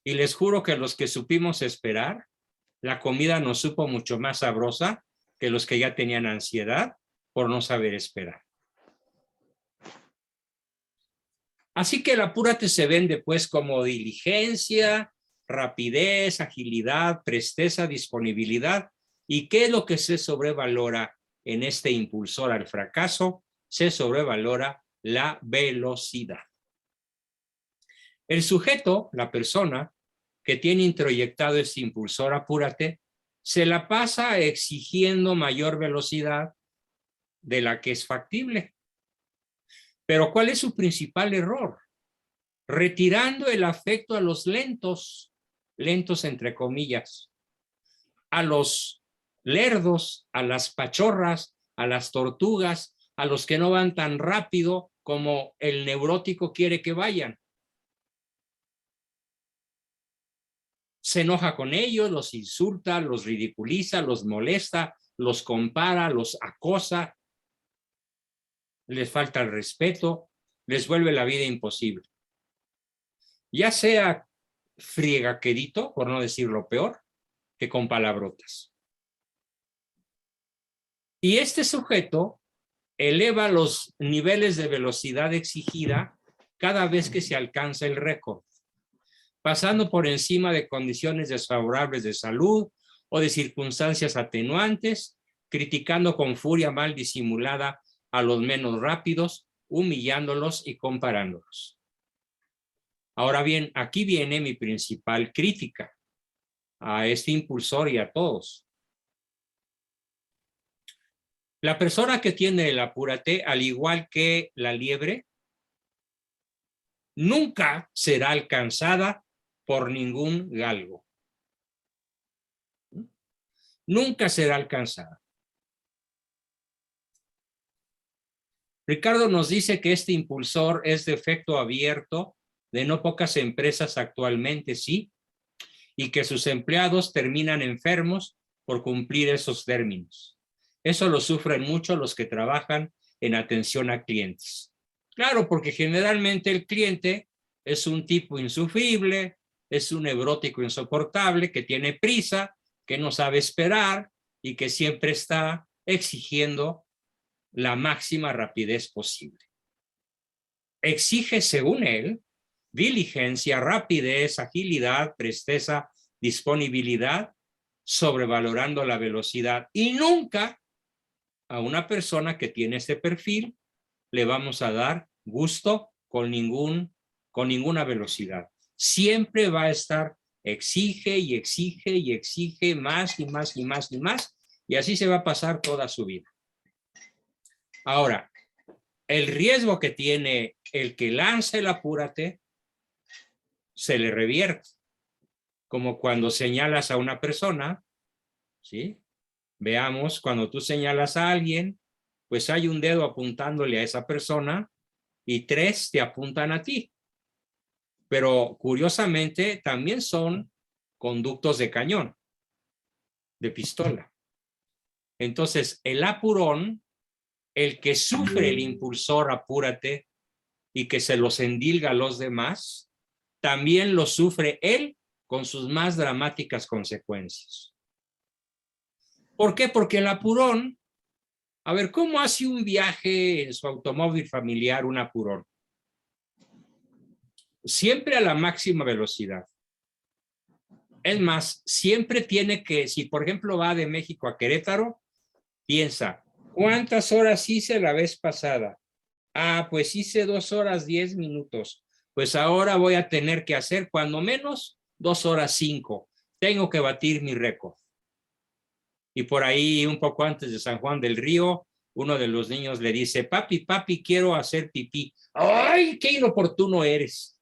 y les juro que los que supimos esperar, la comida nos supo mucho más sabrosa que los que ya tenían ansiedad por no saber esperar. Así que el apúrate se vende pues como diligencia, rapidez, agilidad, presteza, disponibilidad. ¿Y qué es lo que se sobrevalora en este impulsor al fracaso? Se sobrevalora la velocidad. El sujeto, la persona que tiene introyectado este impulsor apúrate, se la pasa exigiendo mayor velocidad de la que es factible. Pero ¿cuál es su principal error? Retirando el afecto a los lentos, lentos entre comillas, a los lerdos, a las pachorras, a las tortugas, a los que no van tan rápido como el neurótico quiere que vayan. Se enoja con ellos, los insulta, los ridiculiza, los molesta, los compara, los acosa, les falta el respeto, les vuelve la vida imposible. Ya sea friegaquerito, por no decir lo peor, que con palabrotas. Y este sujeto eleva los niveles de velocidad exigida cada vez que se alcanza el récord, pasando por encima de condiciones desfavorables de salud o de circunstancias atenuantes, criticando con furia mal disimulada a los menos rápidos, humillándolos y comparándolos. Ahora bien, aquí viene mi principal crítica a este impulsor y a todos. La persona que tiene el apúrate, al igual que la liebre, nunca será alcanzada por ningún galgo. Nunca será alcanzada. Ricardo nos dice que este impulsor es de efecto abierto de no pocas empresas actualmente, sí, y que sus empleados terminan enfermos por cumplir esos términos. Eso lo sufren mucho los que trabajan en atención a clientes. Claro, porque generalmente el cliente es un tipo insufrible, es un neurótico insoportable que tiene prisa, que no sabe esperar y que siempre está exigiendo la máxima rapidez posible. Exige, según él, diligencia, rapidez, agilidad, presteza, disponibilidad, sobrevalorando la velocidad. Y nunca a una persona que tiene este perfil le vamos a dar gusto con ninguna velocidad. Siempre va a estar exige y exige y exige más y más y más y más, y así se va a pasar toda su vida. Ahora, el riesgo que tiene el que lanza el apúrate se le revierte, como cuando señalas a una persona, ¿sí? Veamos, cuando tú señalas a alguien, pues hay un dedo apuntándole a esa persona y 3 te apuntan a ti. Pero curiosamente también son conductos de cañón, de pistola. Entonces, el apurón, el que sufre el impulsor apúrate y que se los endilga a los demás, también lo sufre él con sus más dramáticas consecuencias. ¿Por qué? Porque el apurón, a ver, ¿cómo hace un viaje en su automóvil familiar un apurón? Siempre a la máxima velocidad. Es más, siempre tiene que, si por ejemplo va de México a Querétaro, piensa, ¿cuántas horas hice la vez pasada? Ah, pues hice 2 horas 10 minutos. Pues ahora voy a tener que hacer cuando menos 2 horas 5. Tengo que batir mi récord. Y por ahí, un poco antes de San Juan del Río, uno de los niños le dice, papi, papi, quiero hacer pipí. ¡Ay, qué inoportuno eres!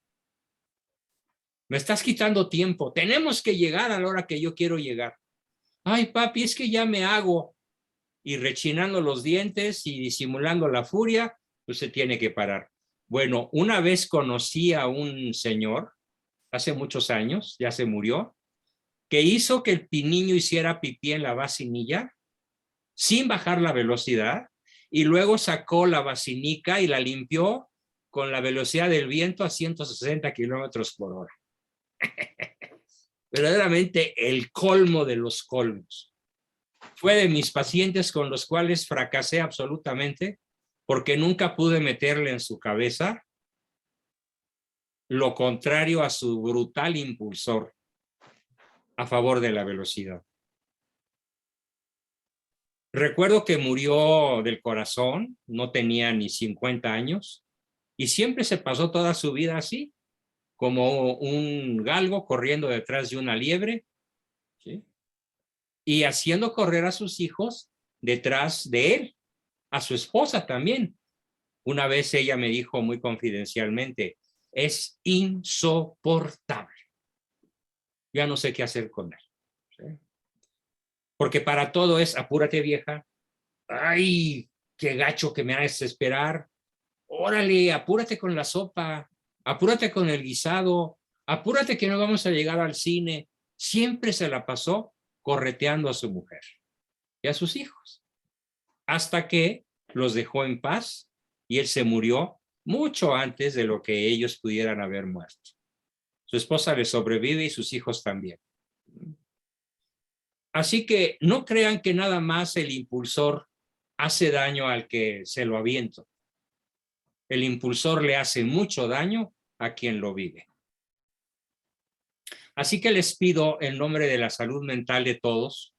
Me estás quitando tiempo. Tenemos que llegar a la hora que yo quiero llegar. Ay, papi, es que ya me hago. Y rechinando los dientes y disimulando la furia, pues se tiene que parar. Bueno, una vez conocí a un señor, hace muchos años, ya se murió, que hizo que el niño hiciera pipí en la vacinilla sin bajar la velocidad y luego sacó la vacinica y la limpió con la velocidad del viento a 160 kilómetros por hora. Verdaderamente el colmo de los colmos. Fue de mis pacientes con los cuales fracasé absolutamente porque nunca pude meterle en su cabeza lo contrario a su brutal impulsor a favor de la velocidad. Recuerdo que murió del corazón, no tenía ni 50 años y siempre se pasó toda su vida así, como un galgo corriendo detrás de una liebre, ¿sí? Y haciendo correr a sus hijos detrás de él, a su esposa también. Una vez ella me dijo muy confidencialmente, es insoportable. Ya no sé qué hacer con él. ¿Sí? Porque para todo es, apúrate vieja, ay, qué gacho que me haces esperar, órale, apúrate con la sopa, apúrate con el guisado, apúrate que no vamos a llegar al cine. Siempre se la pasó correteando a su mujer y a sus hijos, hasta que los dejó en paz y él se murió mucho antes de lo que ellos pudieran haber muerto. Su esposa le sobrevive y sus hijos también. Así que no crean que nada más el impulsor hace daño al que se lo aviento. El impulsor le hace mucho daño a quien lo vive. Así que les pido en nombre de la salud mental de todos,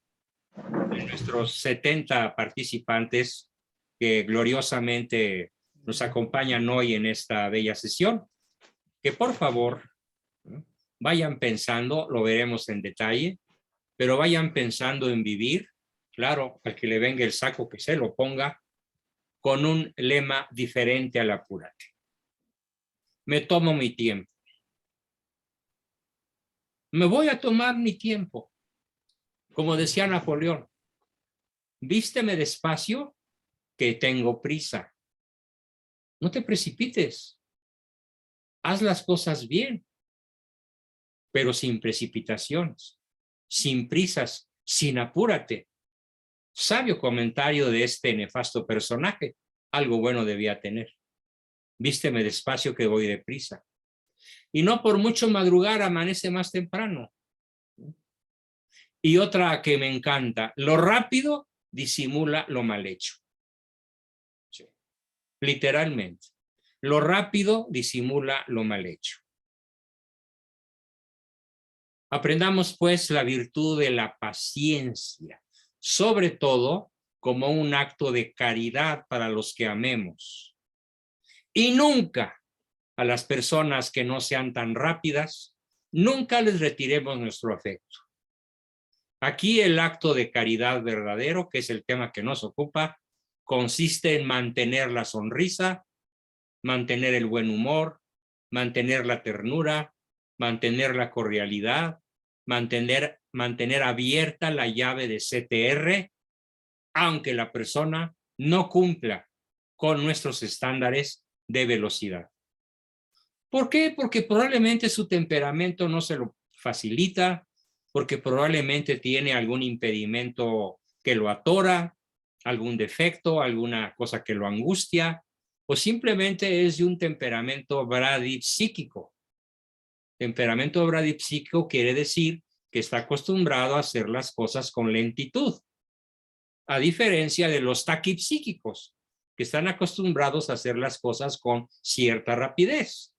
de nuestros 70 participantes que gloriosamente nos acompañan hoy en esta bella sesión, que por favor vayan pensando, lo veremos en detalle, pero vayan pensando en vivir, claro, al que le venga el saco que se lo ponga, con un lema diferente al apúrate. Me tomo mi tiempo. Me voy a tomar mi tiempo. Como decía Napoleón, vísteme despacio que tengo prisa. No te precipites. Haz las cosas bien, pero sin precipitaciones, sin prisas, sin apúrate. Sabio comentario de este nefasto personaje. Algo bueno debía tener. Vísteme despacio que voy deprisa. Y no por mucho madrugar amanece más temprano. Y otra que me encanta, lo rápido disimula lo mal hecho. Sí. Literalmente, lo rápido disimula lo mal hecho. Aprendamos pues la virtud de la paciencia, sobre todo como un acto de caridad para los que amemos. Y nunca a las personas que no sean tan rápidas, nunca les retiremos nuestro afecto. Aquí el acto de caridad verdadero, que es el tema que nos ocupa, consiste en mantener la sonrisa, mantener el buen humor, mantener la ternura, mantener la cordialidad, mantener abierta la llave de CTR, aunque la persona no cumpla con nuestros estándares de velocidad. ¿Por qué? Porque probablemente su temperamento no se lo facilita, porque probablemente tiene algún impedimento que lo atora, algún defecto, alguna cosa que lo angustia, o simplemente es de un temperamento bradipsíquico. Temperamento bradipsíquico quiere decir que está acostumbrado a hacer las cosas con lentitud, a diferencia de los taquipsíquicos, que están acostumbrados a hacer las cosas con cierta rapidez.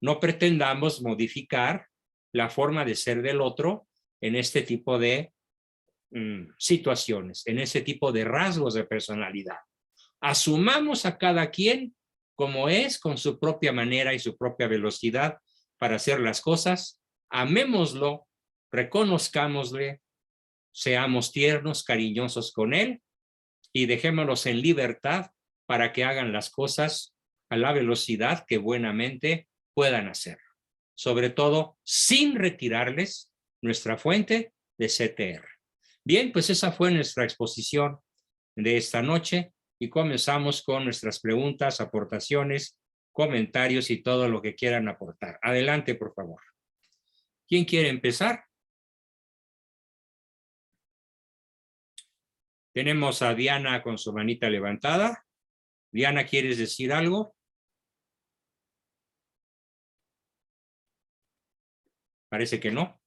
No pretendamos modificar la forma de ser del otro en este tipo de situaciones, en ese tipo de rasgos de personalidad. Asumamos a cada quien como es, con su propia manera y su propia velocidad para hacer las cosas. Amémoslo, reconozcámosle, seamos tiernos, cariñosos con él y dejémoslos en libertad para que hagan las cosas a la velocidad que buenamente puedan hacer. Sobre todo, sin retirarles nuestra fuente de CTR. Bien, pues esa fue nuestra exposición de esta noche y comenzamos con nuestras preguntas, aportaciones, comentarios y todo lo que quieran aportar. Adelante, por favor. ¿Quién quiere empezar? Tenemos a Diana con su manita levantada. Diana, ¿quieres decir algo? Parece que no.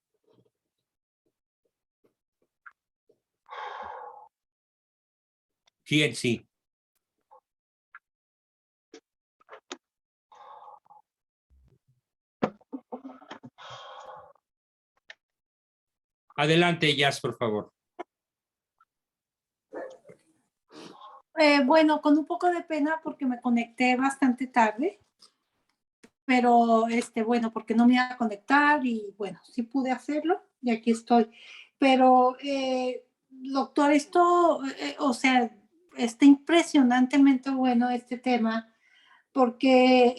¿Quién sí? Adelante, Jazz, por favor. Bueno, con un poco de pena porque me conecté bastante tarde, pero bueno, porque no me iba a conectar y bueno, sí pude hacerlo y aquí estoy. Pero, doctor, esto, o sea, está impresionantemente bueno este tema porque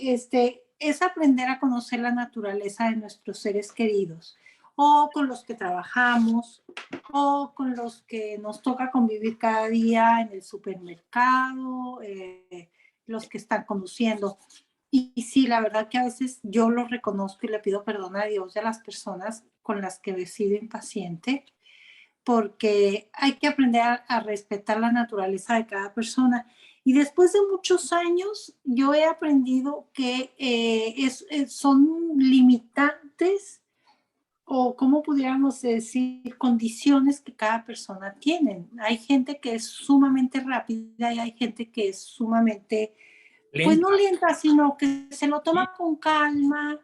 es aprender a conocer la naturaleza de nuestros seres queridos o con los que trabajamos o con los que nos toca convivir cada día en el supermercado, los que están conduciendo. Y sí, la verdad que a veces yo lo reconozco y le pido perdón a Dios y a las personas con las que he sido impaciente, porque hay que aprender a respetar la naturaleza de cada persona. Y después de muchos años, yo he aprendido que son limitantes o, como pudiéramos decir, condiciones que cada persona tiene. Hay gente que es sumamente rápida y hay gente que es sumamente, pues no lenta, sino que se lo toma con calma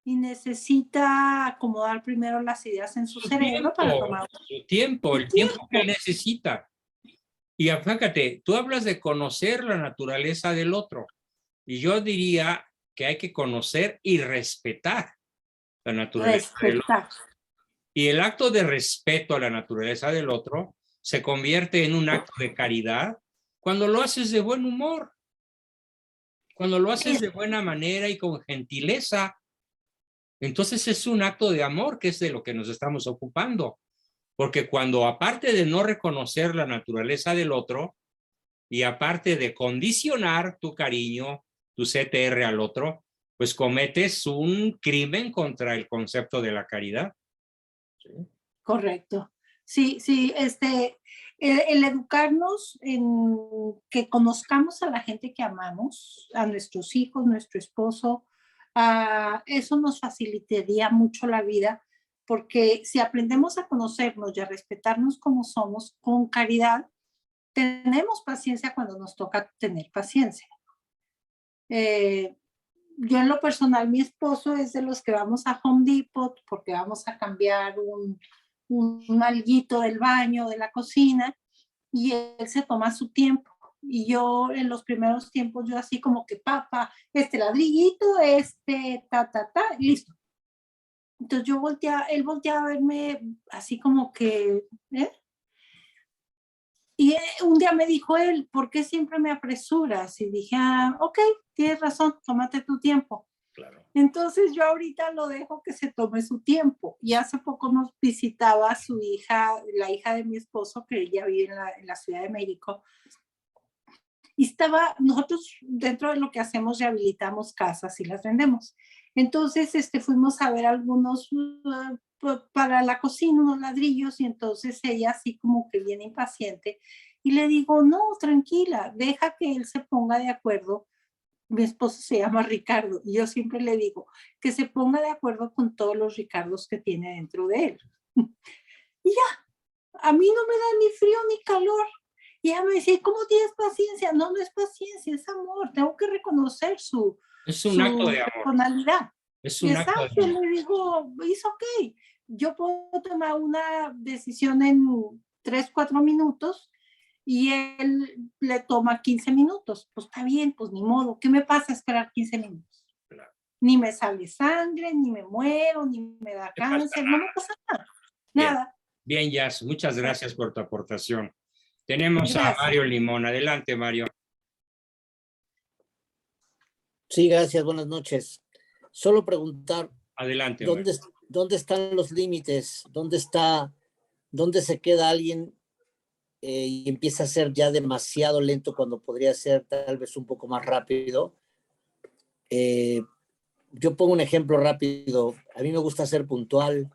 y necesita acomodar primero las ideas en su cerebro para tomar el tiempo que él necesita. Y fíjate, tú hablas de conocer la naturaleza del otro. Y yo diría que hay que conocer y respetar la naturaleza del otro. Y el acto de respeto a la naturaleza del otro se convierte en un acto de caridad cuando lo haces de buen humor, cuando lo haces de buena manera y con gentileza. Entonces es un acto de amor, que es de lo que nos estamos ocupando. Porque cuando, aparte de no reconocer la naturaleza del otro y aparte de condicionar tu cariño, tu CTR al otro, pues cometes un crimen contra el concepto de la caridad. ¿Sí? Correcto. Sí, sí, el educarnos en que conozcamos a la gente que amamos, a nuestros hijos, nuestro esposo, eso nos facilitaría mucho la vida, porque si aprendemos a conocernos y a respetarnos como somos, con caridad, tenemos paciencia cuando nos toca tener paciencia. Yo en lo personal, mi esposo es de los que vamos a Home Depot porque vamos a cambiar un alguito del baño, de la cocina, y él se toma su tiempo. Y yo en los primeros tiempos, yo así como que, papá, este ladrillito, listo. Entonces él volteaba a verme así como que, ¿eh? Y un día me dijo él, ¿por qué siempre me apresuras? Y dije, ok, tienes razón, tómate tu tiempo. Claro. Entonces yo ahorita lo dejo que se tome su tiempo. Y hace poco nos visitaba su hija, la hija de mi esposo, que ella vive en la Ciudad de México. Y nosotros dentro de lo que hacemos rehabilitamos casas y las vendemos. Entonces fuimos a ver algunos para la cocina, unos ladrillos, y entonces ella así como que viene impaciente. Y le digo, no, tranquila, deja que él se ponga de acuerdo. Mi esposo se llama Ricardo y yo siempre le digo que se ponga de acuerdo con todos los Ricardos que tiene dentro de él. Y ya, a mí no me da ni frío ni calor. Y ella me decía, ¿cómo tienes paciencia? No, no es paciencia, es amor. Tengo que reconocer su acto de amor. Personalidad. Es un acto de amor. Le digo, es ok. Yo puedo tomar una decisión en 3, 4 minutos y él le toma 15 minutos. Pues está bien, pues ni modo. ¿Qué me pasa esperar 15 minutos? Claro. Ni me sale sangre, ni me muero, ni me da cáncer, no me pasa nada. Nada. Bien, Jazz, muchas gracias por tu aportación. Tenemos a Mario Limón. Adelante, Mario. Sí, gracias, buenas noches. Solo preguntar, adelante, ¿dónde están los límites? ¿Dónde se queda alguien y empieza a ser ya demasiado lento cuando podría ser tal vez un poco más rápido? Yo pongo un ejemplo rápido. A mí me gusta ser puntual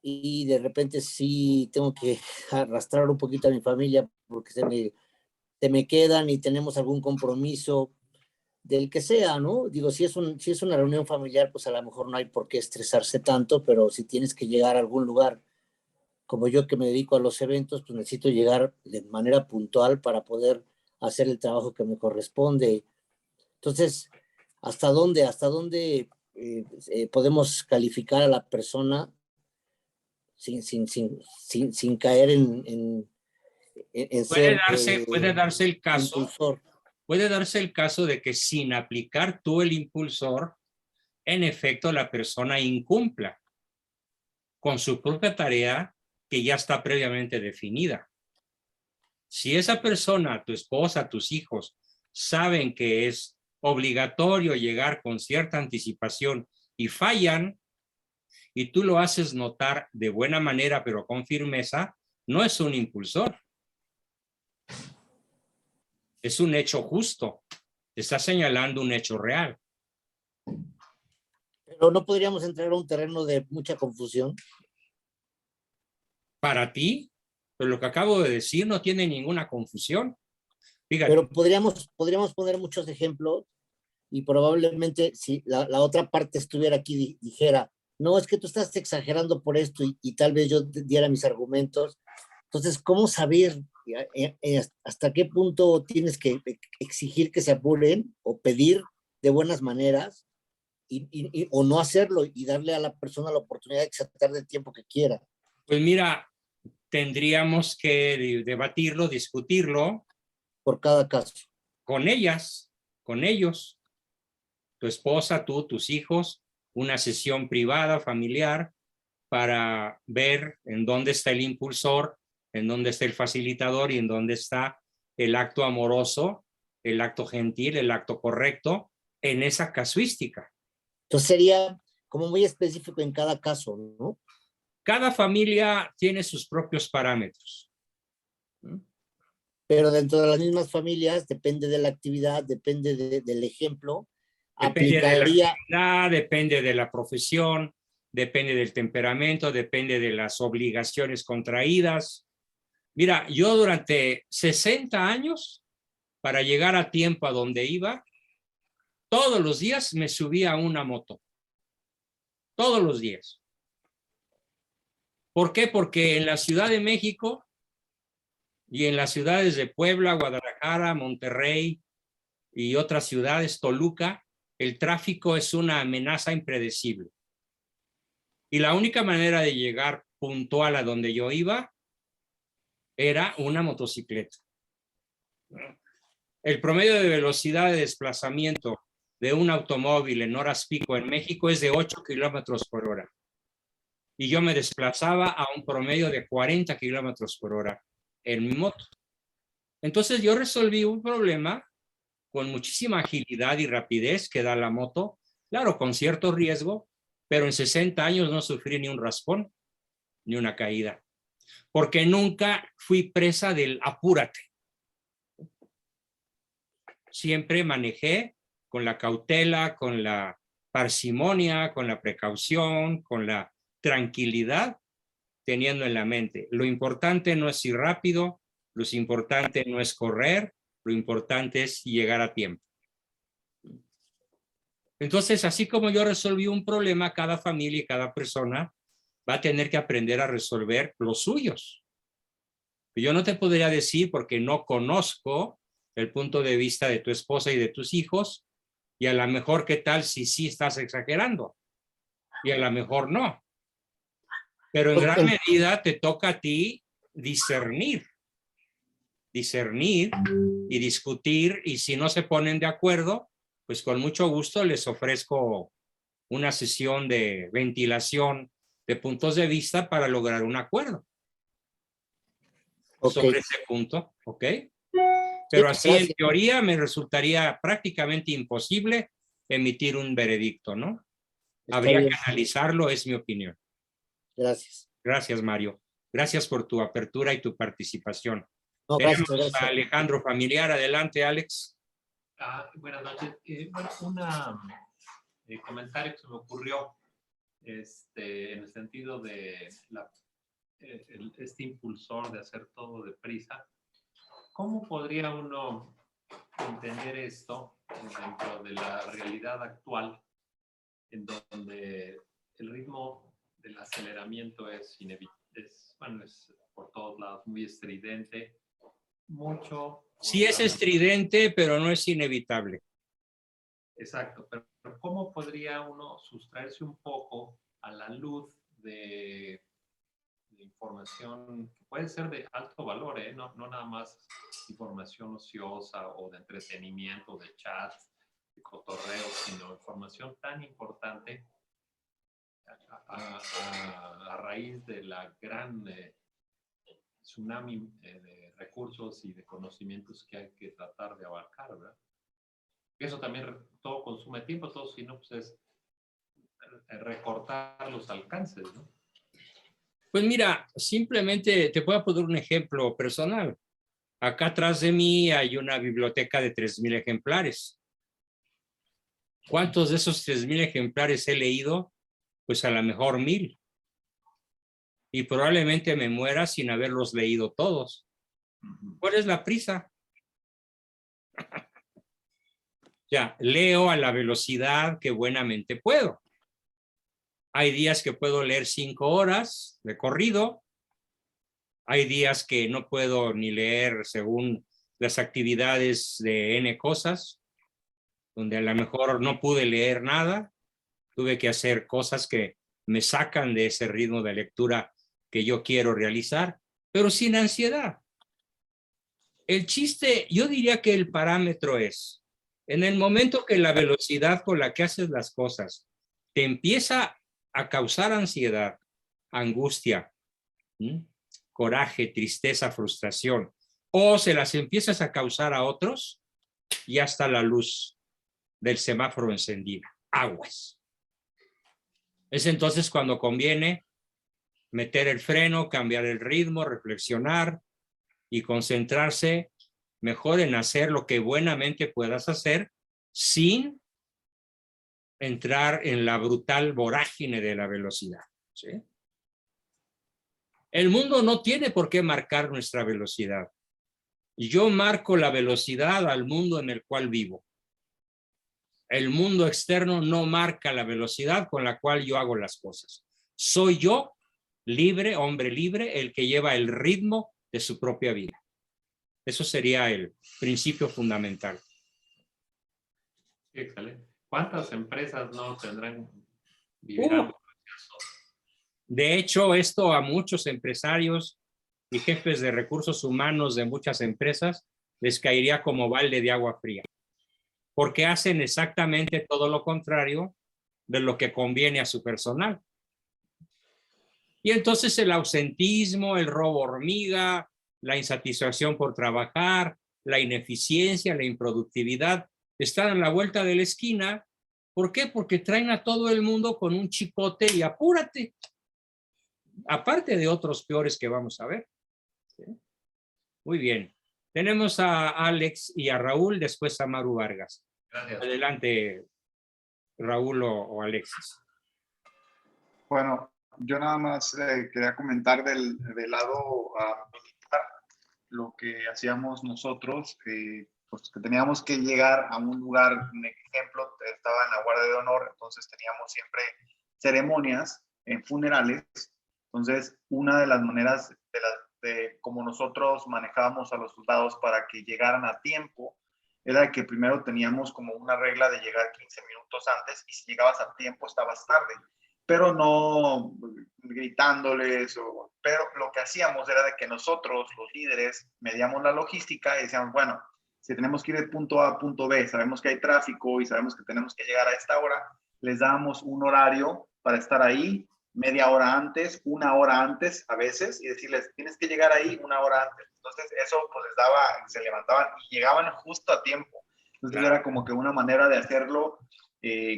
y de repente sí tengo que arrastrar un poquito a mi familia porque se me quedan y tenemos algún compromiso. del que sea, ¿no? Digo, si es una reunión familiar, pues a lo mejor no hay por qué estresarse tanto, pero si tienes que llegar a algún lugar, como yo que me dedico a los eventos, pues necesito llegar de manera puntual para poder hacer el trabajo que me corresponde. Entonces, ¿hasta dónde podemos calificar a la persona sin caer en Puede ser darse, puede darse el caso, impulsor? puede darse el caso de que sin aplicar tú el impulsor, en efecto la persona incumpla con su propia tarea que ya está previamente definida. Si esa persona, tu esposa, tus hijos, saben que es obligatorio llegar con cierta anticipación y fallan, y tú lo haces notar de buena manera, pero con firmeza, no es un impulsor. Es un hecho justo. Está señalando un hecho real. Pero no podríamos entrar a un terreno de mucha confusión. Para ti, pero lo que acabo de decir no tiene ninguna confusión. Fíjate. Pero podríamos poner muchos ejemplos y probablemente si la otra parte estuviera aquí dijera, no, es que tú estás exagerando por esto y tal vez yo diera mis argumentos. Entonces, ¿cómo saber hasta qué punto tienes que exigir que se apuren o pedir de buenas maneras o no hacerlo y darle a la persona la oportunidad de que se tarde el tiempo que quiera? Pues mira, tendríamos que debatirlo, discutirlo Por cada caso. con ellas, con ellos, tu esposa, tú, tus hijos, una sesión privada, familiar, para ver en dónde está el impulsor, en dónde está el facilitador y en dónde está el acto amoroso, el acto gentil, el acto correcto en esa casuística. Entonces sería como muy específico en cada caso, ¿no? Cada familia tiene sus propios parámetros. Pero dentro de las mismas familias, depende de la actividad, depende del ejemplo, Depende de la aplicaría. actividad, depende de la profesión, depende del temperamento, depende de las obligaciones contraídas. Mira, yo durante 60 años, para llegar a tiempo a donde iba, todos los días me subía a una moto. Todos los días. ¿Por qué? Porque en la Ciudad de México y en las ciudades de Puebla, Guadalajara, Monterrey y otras ciudades, Toluca, el tráfico es una amenaza impredecible. Y la única manera de llegar puntual a donde yo iba era una motocicleta. El promedio de velocidad de desplazamiento de un automóvil en horas pico en México es de 8 kilómetros por hora. Y yo me desplazaba a un promedio de 40 kilómetros por hora en mi moto. Entonces yo resolví un problema con muchísima agilidad y rapidez que da la moto, claro, con cierto riesgo, pero en 60 años no sufrí ni un raspón, ni una caída, porque nunca fui presa del apúrate. Siempre manejé con la cautela, con la parsimonia, con la precaución, con la tranquilidad, teniendo en la mente, lo importante no es ir rápido, lo importante no es correr, lo importante es llegar a tiempo. Entonces, así como yo resolví un problema, cada familia y cada persona va a tener que aprender a resolver los suyos. Yo no te podría decir porque no conozco el punto de vista de tu esposa y de tus hijos, y a lo mejor qué tal si sí estás exagerando, y a lo mejor no. Pero en gran medida te toca a ti discernir y discutir, y si no se ponen de acuerdo, pues con mucho gusto les ofrezco una sesión de ventilación de puntos de vista para lograr un acuerdo sobre ese punto, ¿ok? Pero así en teoría me resultaría prácticamente imposible emitir un veredicto, ¿no? Habría que analizarlo, es mi opinión. Gracias. Gracias, Mario. Gracias por tu apertura y tu participación. No, Tenemos gracias. a Alejandro Familiar. Adelante, Alex. Buenas noches. Bueno, comentario que se me ocurrió en el sentido de este impulsor de hacer todo deprisa. ¿Cómo podría uno entender esto dentro de la realidad actual, en donde el ritmo del aceleramiento es inevitable, es por todos lados muy estridente, mucho. Sí es estridente, pero no es inevitable. Exacto, pero ¿cómo podría uno sustraerse un poco a la luz de información que puede ser de alto valor, no nada más información ociosa o de entretenimiento, de chat, de cotorreo, sino información tan importante a raíz de la gran tsunami de recursos y de conocimientos que hay que tratar de abarcar, ¿verdad? Eso también todo consume tiempo, todo, si no, pues es recortar los alcances, ¿no? Pues mira, simplemente te voy a poner un ejemplo personal. Acá atrás de mí hay una biblioteca de 3,000 ejemplares. ¿Cuántos de esos 3,000 ejemplares he leído? Pues a lo mejor 1,000. Y probablemente me muera sin haberlos leído todos. ¿Cuál es la prisa? Ya, leo a la velocidad que buenamente puedo. Hay días que puedo leer 5 horas de corrido. Hay días que no puedo ni leer según las actividades de N cosas, donde a lo mejor no pude leer nada. Tuve que hacer cosas que me sacan de ese ritmo de lectura que yo quiero realizar, pero sin ansiedad. El chiste, yo diría que el parámetro es, en el momento que la velocidad con la que haces las cosas te empieza a causar ansiedad, angustia, coraje, tristeza, frustración, o se las empiezas a causar a otros, ya está la luz del semáforo encendida. Aguas. Es entonces cuando conviene meter el freno, cambiar el ritmo, reflexionar y concentrarse mejor en hacer lo que buenamente puedas hacer sin entrar en la brutal vorágine de la velocidad, ¿sí? El mundo no tiene por qué marcar nuestra velocidad. Yo marco la velocidad al mundo en el cual vivo. El mundo externo no marca la velocidad con la cual yo hago las cosas. Soy yo, libre, hombre libre, el que lleva el ritmo de su propia vida. Eso sería el principio fundamental. Sí, excelente. ¿Cuántas empresas no vivirán? De hecho, esto a muchos empresarios y jefes de recursos humanos de muchas empresas les caería como balde de agua fría, porque hacen exactamente todo lo contrario de lo que conviene a su personal. Y entonces el ausentismo, el robo hormiga, la insatisfacción por trabajar, la ineficiencia, la improductividad, están a la vuelta de la esquina. ¿Por qué? Porque traen a todo el mundo con un chicote y apúrate. Aparte de otros peores que vamos a ver. ¿Sí? Muy bien. Tenemos a Alex y a Raúl, después a Maru Vargas. Gracias. Adelante, Raúl o Alexis. Bueno, yo nada más quería comentar del lado militar, lo que hacíamos nosotros, pues que teníamos que llegar a un lugar, un ejemplo, estaba en la Guardia de Honor, entonces teníamos siempre ceremonias en funerales. Entonces, una de las maneras de cómo nosotros manejábamos a los soldados para que llegaran a tiempo era que primero teníamos como una regla de llegar 15 minutos antes y si llegabas a tiempo estabas tarde, pero no gritándoles, pero lo que hacíamos era de que nosotros, los líderes, medíamos la logística y decíamos, bueno, si tenemos que ir de punto A a punto B, sabemos que hay tráfico y sabemos que tenemos que llegar a esta hora, les dábamos un horario para estar ahí, media hora antes, una hora antes a veces, y decirles, tienes que llegar ahí una hora antes. Entonces eso pues les daba, se levantaban y llegaban justo a tiempo. Entonces claro, era como que una manera de hacerlo,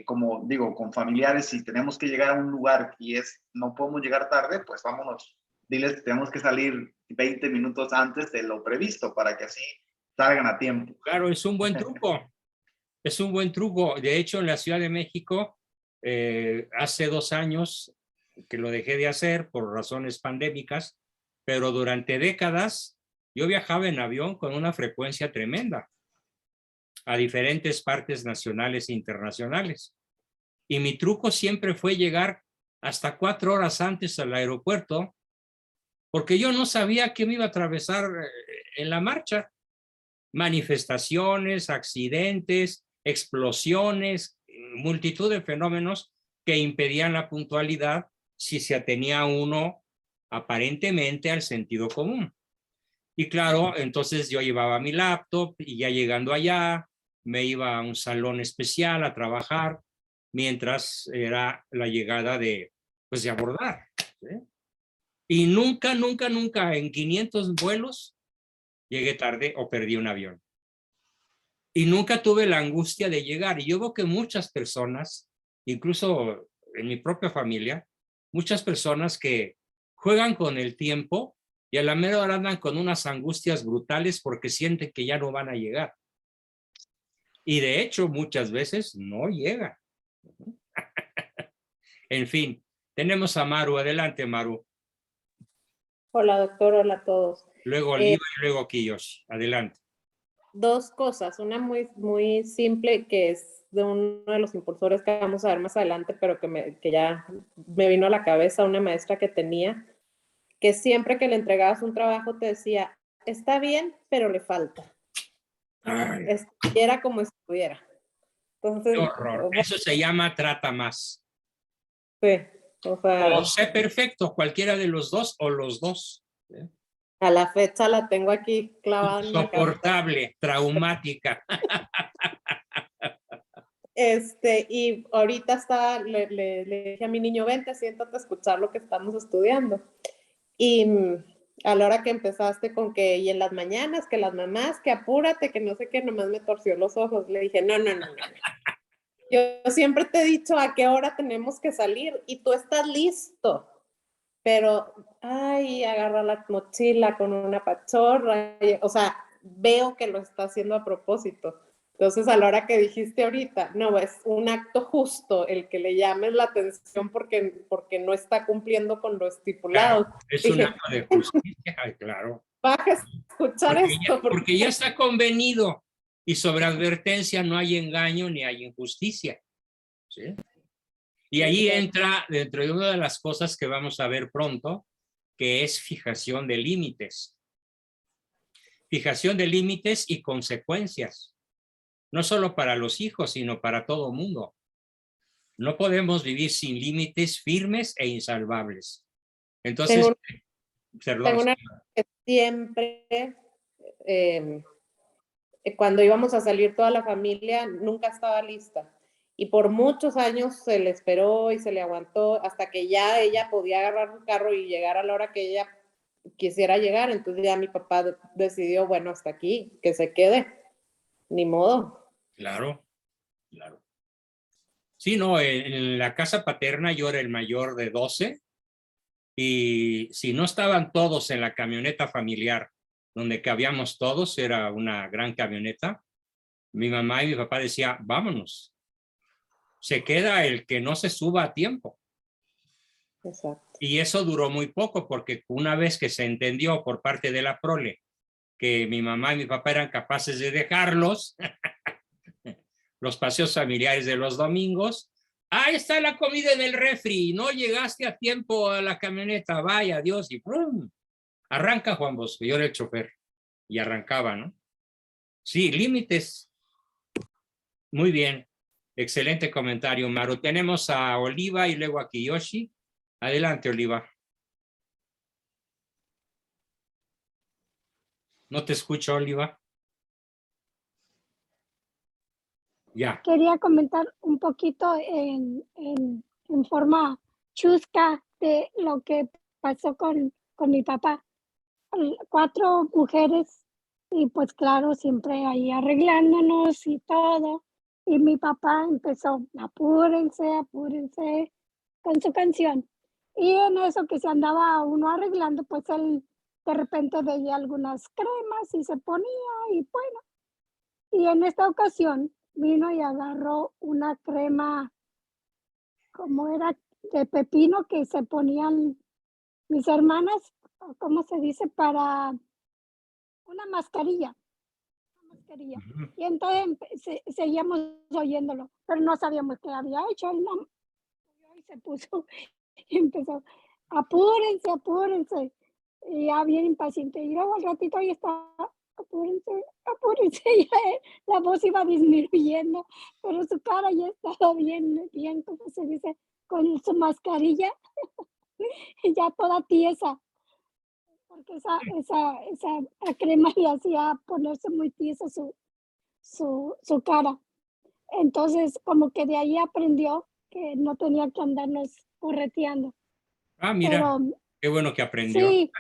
como digo, con familiares, si tenemos que llegar a un lugar y no podemos llegar tarde, pues vámonos, diles que tenemos que salir 20 minutos antes de lo previsto para que así salgan a tiempo. Claro, es un buen truco. Es un buen truco. De hecho, en la Ciudad de México, hace 2 años que lo dejé de hacer por razones pandémicas, pero durante décadas yo viajaba en avión con una frecuencia tremenda. a diferentes partes nacionales e internacionales. Y mi truco siempre fue llegar hasta 4 horas antes al aeropuerto, porque yo no sabía qué me iba a atravesar en la marcha. Manifestaciones, accidentes, explosiones, multitud de fenómenos que impedían la puntualidad si se atenía uno aparentemente al sentido común. Y claro, entonces yo llevaba mi laptop y ya llegando allá, me iba a un salón especial a trabajar mientras era la llegada de abordar. ¿Sí? Y nunca en 500 vuelos llegué tarde o perdí un avión. Y nunca tuve la angustia de llegar. Y yo veo que muchas personas, incluso en mi propia familia, muchas personas que juegan con el tiempo y a la mera hora andan con unas angustias brutales porque sienten que ya no van a llegar. Y de hecho, muchas veces no llegan. En fin, tenemos a Maru. Adelante, Maru. Hola, doctor. Hola a todos. Luego Oliva y luego Kiyoshi. Adelante. 2 cosas. Una muy simple, que es de uno de los impulsores que vamos a ver más adelante, pero que ya me vino a la cabeza, una maestra que tenía, que siempre que le entregabas un trabajo te decía, está bien, pero le falta. Estuviera como estuviera. Entonces, Qué horror. Eso se llama trata más. sí, o sea, O sé perfecto, cualquiera de los dos o los dos. a la fecha la tengo aquí clavada en la cabeza. Insoportable, traumática. Y ahorita le dije a mi niño, vente, siéntate a escuchar lo que estamos estudiando. Y a la hora que empezaste con que, y en las mañanas, que las mamás, que apúrate, que no sé qué, nomás me torció los ojos. Le dije, no. Yo siempre te he dicho a qué hora tenemos que salir y tú estás listo. Pero, agarra la mochila con una pachorra. O sea, veo que lo está haciendo a propósito. Entonces, a la hora que dijiste ahorita, no, es un acto justo el que le llames la atención porque no está cumpliendo con lo estipulado. Claro, es Dije, un acto de justicia, claro. baja a escuchar esto. Porque ya está convenido y sobre advertencia no hay engaño ni hay injusticia. ¿Sí? Y ahí entra dentro de una de las cosas que vamos a ver pronto, que es fijación de límites. Fijación de límites y consecuencias. No solo para los hijos, sino para todo mundo. No podemos vivir sin límites firmes e insalvables. Entonces, tengo una que siempre, cuando íbamos a salir toda la familia, nunca estaba lista. Y por muchos años se le esperó y se le aguantó hasta que ya ella podía agarrar un carro y llegar a la hora que ella quisiera llegar. Entonces ya mi papá decidió, bueno, hasta aquí, que se quede. Ni modo. Claro. Sí, no, en la casa paterna yo era el mayor de 12 y si no estaban todos en la camioneta familiar donde cabíamos todos, era una gran camioneta, mi mamá y mi papá decían, vámonos. Se queda el que no se suba a tiempo. Exacto. Y eso duró muy poco porque una vez que se entendió por parte de la prole que mi mamá y mi papá eran capaces de dejarlos, los paseos familiares de los domingos, ahí está la comida en el refri, no llegaste a tiempo a la camioneta, vaya Dios, y ¡prum! Arranca Juan Bosco, yo era el chofer, y arrancaba, ¿no? Sí, límites. Muy bien, excelente comentario, Maru. Tenemos a Oliva y luego a Kiyoshi. Adelante, Oliva. No te escucho, Oliva. Ya. Quería comentar un poquito en forma chusca de lo que pasó con mi papá. 4 mujeres y pues claro, siempre ahí arreglándonos y todo. Y mi papá empezó, apúrense con su canción. Y en eso que se andaba uno arreglando, pues él de repente veía algunas cremas y se ponía y bueno. Y en esta ocasión vino y agarró una crema, como era de pepino, que se ponían mis hermanas, ¿cómo se dice? Para una mascarilla mascarilla. Ujú. Y entonces seguíamos oyéndolo, pero no sabíamos qué había hecho. Él no, y se puso, y empezó, apúrense, apúrense. Y ya bien impaciente. Y luego al ratito ahí está, apúrense, apúrense. Y ya, la voz iba disminuyendo, pero su cara ya estaba bien, bien, como se dice, con su mascarilla, y ya toda tiesa, porque esa crema le hacía ponerse muy tiesa su cara. Entonces, como que de ahí aprendió que no tenía que andarnos correteando. Ah, mira, Pero qué bueno que aprendió. sí,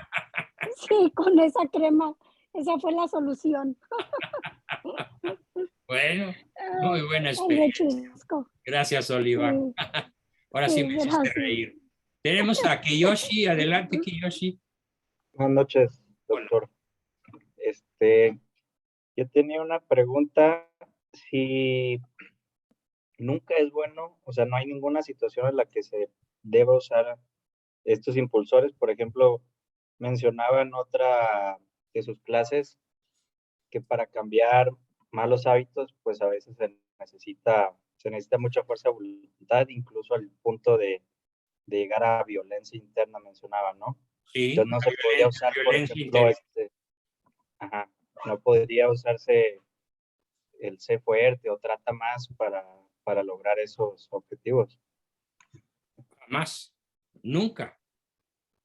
sí, con esa crema, esa fue la solución. Bueno, Ay, muy buena el de experiencia. Chusco. Gracias, Oliva. Sí, Ahora sí sí, me hiciste gracias. reír. Tenemos a Kiyoshi. Adelante, Kiyoshi. Buenas noches, Hola. doctor. Yo tenía una pregunta. Si nunca es bueno, o sea, no hay ninguna situación en la que se deba usar estos impulsores. Por ejemplo, mencionaba en otra de sus clases que para cambiar malos hábitos, pues a veces se necesita mucha fuerza de voluntad, incluso al punto de llegar a violencia interna, mencionaba, ¿no? Sí, Entonces no se podría usar, por violencia ejemplo, interior. ajá, no podría usarse el sé fuerte o trata más para lograr esos objetivos. Jamás, nunca.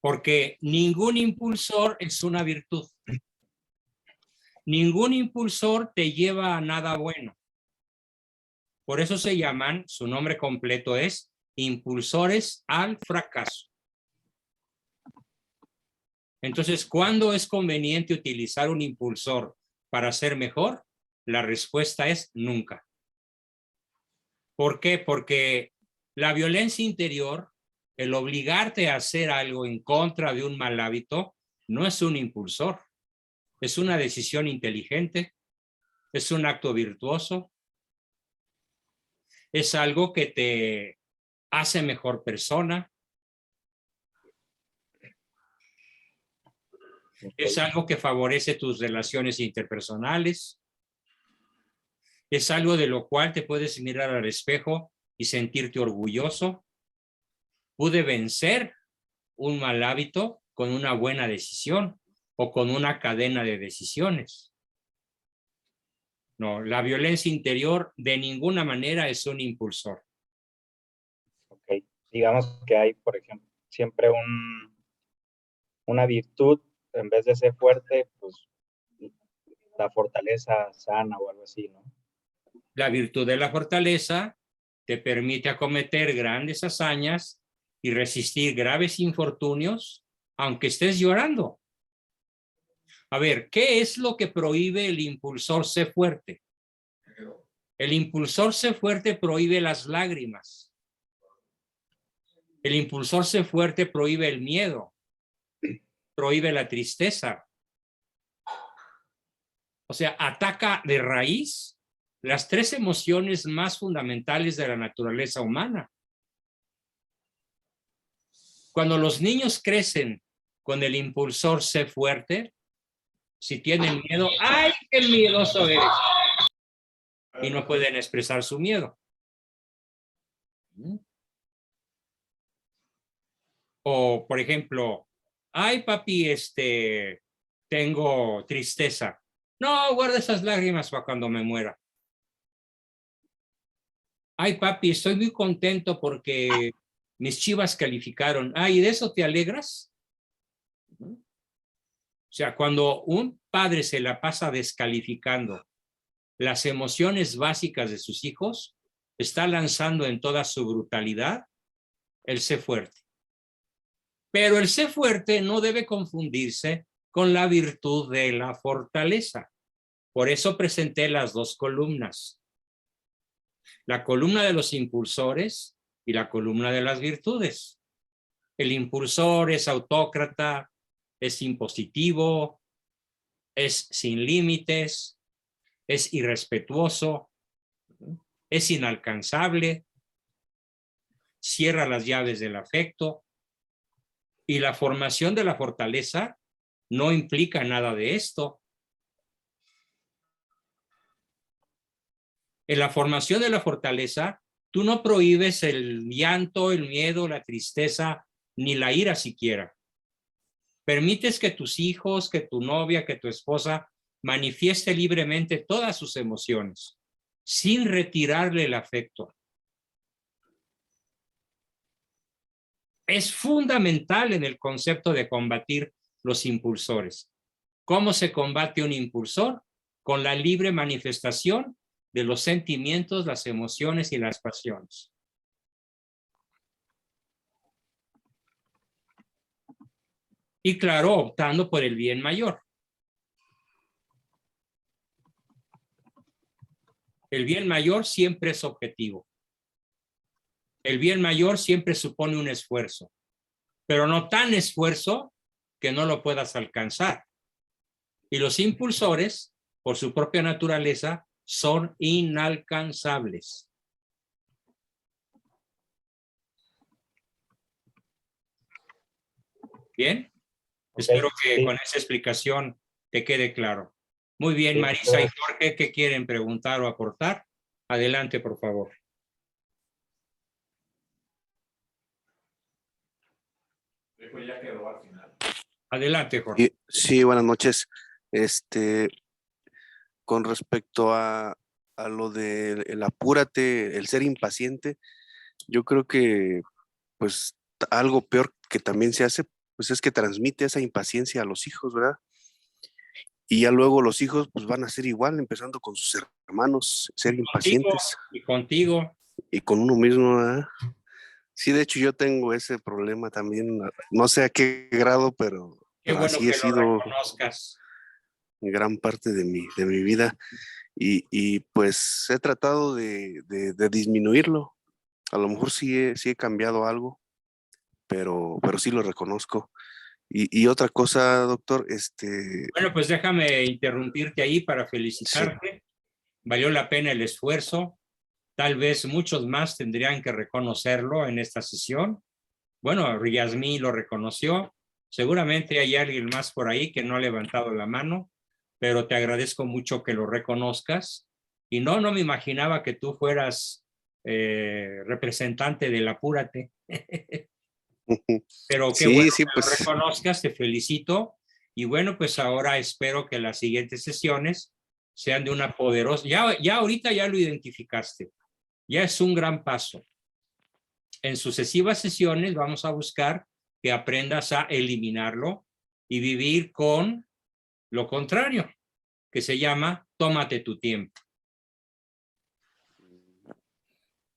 Porque ningún impulsor es una virtud. Ningún impulsor te lleva a nada bueno. Por eso se llaman, su nombre completo es impulsores al fracaso. Entonces, ¿cuándo es conveniente utilizar un impulsor para ser mejor? La respuesta es nunca. ¿Por qué? Porque la violencia interior, el obligarte a hacer algo en contra de un mal hábito, no es un impulsor. Es una decisión inteligente, es un acto virtuoso, es algo que te hace mejor persona, es algo que favorece tus relaciones interpersonales, es algo de lo cual te puedes mirar al espejo y sentirte orgulloso. Pude vencer un mal hábito con una buena decisión o con una cadena de decisiones. No, la violencia interior de ninguna manera es un impulsor. Ok, digamos que hay, por ejemplo, siempre una virtud, en vez de ser fuerte, pues la fortaleza sana o algo así, ¿no? La virtud de la fortaleza te permite acometer grandes hazañas y resistir graves infortunios, aunque estés llorando. A ver, ¿qué es lo que prohíbe el impulsor sé fuerte? El impulsor sé fuerte prohíbe las lágrimas. El impulsor sé fuerte prohíbe el miedo, prohíbe la tristeza. O sea, ataca de raíz las tres emociones más fundamentales de la naturaleza humana. Cuando los niños crecen con el impulsor sé fuerte, si tienen miedo, ¡ay, qué miedoso eres! Y no pueden expresar su miedo. O, por ejemplo, ¡ay, papi, tengo tristeza! No, guarda esas lágrimas para cuando me muera. ¡Ay, papi, estoy muy contento porque mis Chivas calificaron! ¡Ay, ¿de eso te alegras? O sea, cuando un padre se la pasa descalificando las emociones básicas de sus hijos, está lanzando en toda su brutalidad el sé fuerte. Pero el sé fuerte no debe confundirse con la virtud de la fortaleza. Por eso presenté las dos columnas. La columna de los impulsores y la columna de las virtudes. El impulsor es autócrata, es impositivo, es sin límites, es irrespetuoso, es inalcanzable, cierra las llaves del afecto, y la formación de la fortaleza no implica nada de esto. En la formación de la fortaleza, tú no prohíbes el llanto, el miedo, la tristeza, ni la ira siquiera. Permites que tus hijos, que tu novia, que tu esposa manifieste libremente todas sus emociones, sin retirarle el afecto. Es fundamental en el concepto de combatir los impulsores. ¿Cómo se combate un impulsor? Con la libre manifestación de los sentimientos, las emociones y las pasiones. Y claro, optando por el bien mayor. El bien mayor siempre es objetivo. El bien mayor siempre supone un esfuerzo, pero no tan esfuerzo que no lo puedas alcanzar. Y los impulsores, por su propia naturaleza, son inalcanzables. ¿Bien? Okay. Espero que con esa explicación te quede claro. Muy bien, sí, Marisa claro. Y Jorge, ¿qué quieren preguntar o aportar? Adelante, por favor. Ya quedó al final. Adelante, Jorge. Sí, buenas noches. Con respecto a lo del apúrate, el ser impaciente, yo creo que pues algo peor que también se hace, pues es que transmite esa impaciencia a los hijos, ¿verdad? Y ya luego los hijos pues van a ser igual, empezando con sus hermanos, ser impacientes. Y contigo. Y con uno mismo, ¿verdad? Sí, de hecho yo tengo ese problema también, no sé a qué grado, pero bueno así que he sido lo reconozcas. Gran parte de mi vida. Y pues he tratado de disminuirlo. A lo mejor sí he cambiado algo, pero sí lo reconozco. Y otra cosa, doctor, Bueno, pues déjame interrumpirte ahí para felicitarte. Sí. Valió la pena el esfuerzo. Tal vez muchos más tendrían que reconocerlo en esta sesión. Bueno, Yasmín lo reconoció. Seguramente hay alguien más por ahí que no ha levantado la mano, pero te agradezco mucho que lo reconozcas. Y no me imaginaba que tú fueras representante del Apúrate. Pero qué sí, bueno sí, que pues... lo reconozcas, te felicito. Y bueno, pues ahora espero que las siguientes sesiones sean de una poderosa... Ya ahorita ya lo identificaste. Ya es un gran paso. En sucesivas sesiones vamos a buscar que aprendas a eliminarlo y vivir con lo contrario, que se llama tómate tu tiempo.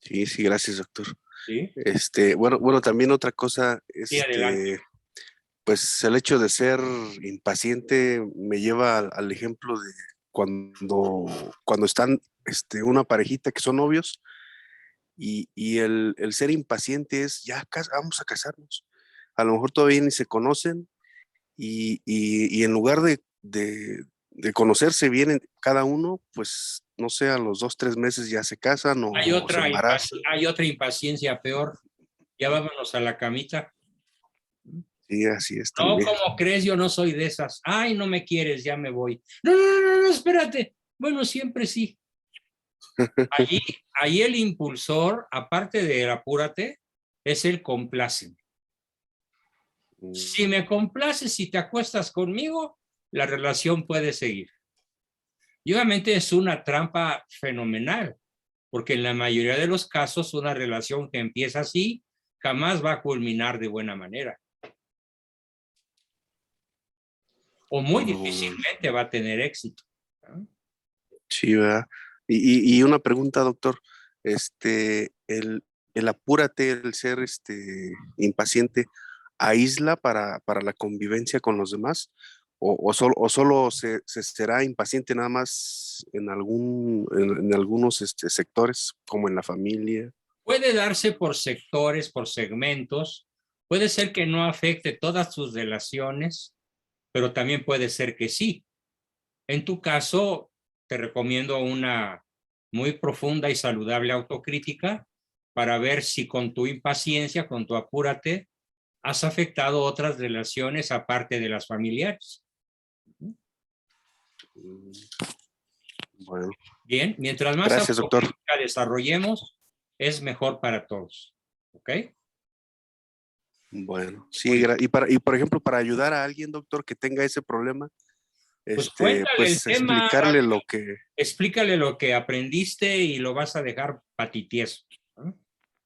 Sí, gracias, doctor. ¿Sí? Bueno, también otra cosa es sí, pues el hecho de ser impaciente me lleva al ejemplo de cuando están una parejita que son novios y el ser impaciente es ya vamos a casarnos. A lo mejor todavía ni se conocen y en lugar de conocerse bien cada uno, pues no sé, a los 2, 3 meses ya se casan o se embarazan. Hay otra impaciencia peor. Ya vámonos a la camita. Sí, así es. No, también. ¿cómo crees? Yo no soy de esas. Ay, no me quieres, ya me voy. No, espérate. Bueno, siempre sí. Ahí el impulsor, aparte del apúrate, es el complace. Si me complaces, si te acuestas conmigo, la relación puede seguir. Y obviamente es una trampa fenomenal, porque en la mayoría de los casos una relación que empieza así jamás va a culminar de buena manera. O muy difícilmente va a tener éxito. ¿No? Sí, ¿verdad? Y una pregunta, doctor. El apúrate, el ser impaciente, ¿aísla para la convivencia con los demás? ¿O solo se será impaciente nada más en algunos sectores, como en la familia? Puede darse por sectores, por segmentos. Puede ser que no afecte todas sus relaciones, pero también puede ser que sí. En tu caso, te recomiendo una muy profunda y saludable autocrítica para ver si con tu impaciencia, con tu apúrate, has afectado otras relaciones aparte de las familiares. Bueno, Bien, mientras más gracias, doctor. autocrítica desarrollemos, es mejor para todos. ¿Ok? Bueno, sí, y por ejemplo, para ayudar a alguien, doctor, que tenga ese problema, Pues cuéntale el pues tema, explicarle lo que... explícale lo que aprendiste y lo vas a dejar patitieso. ¿No?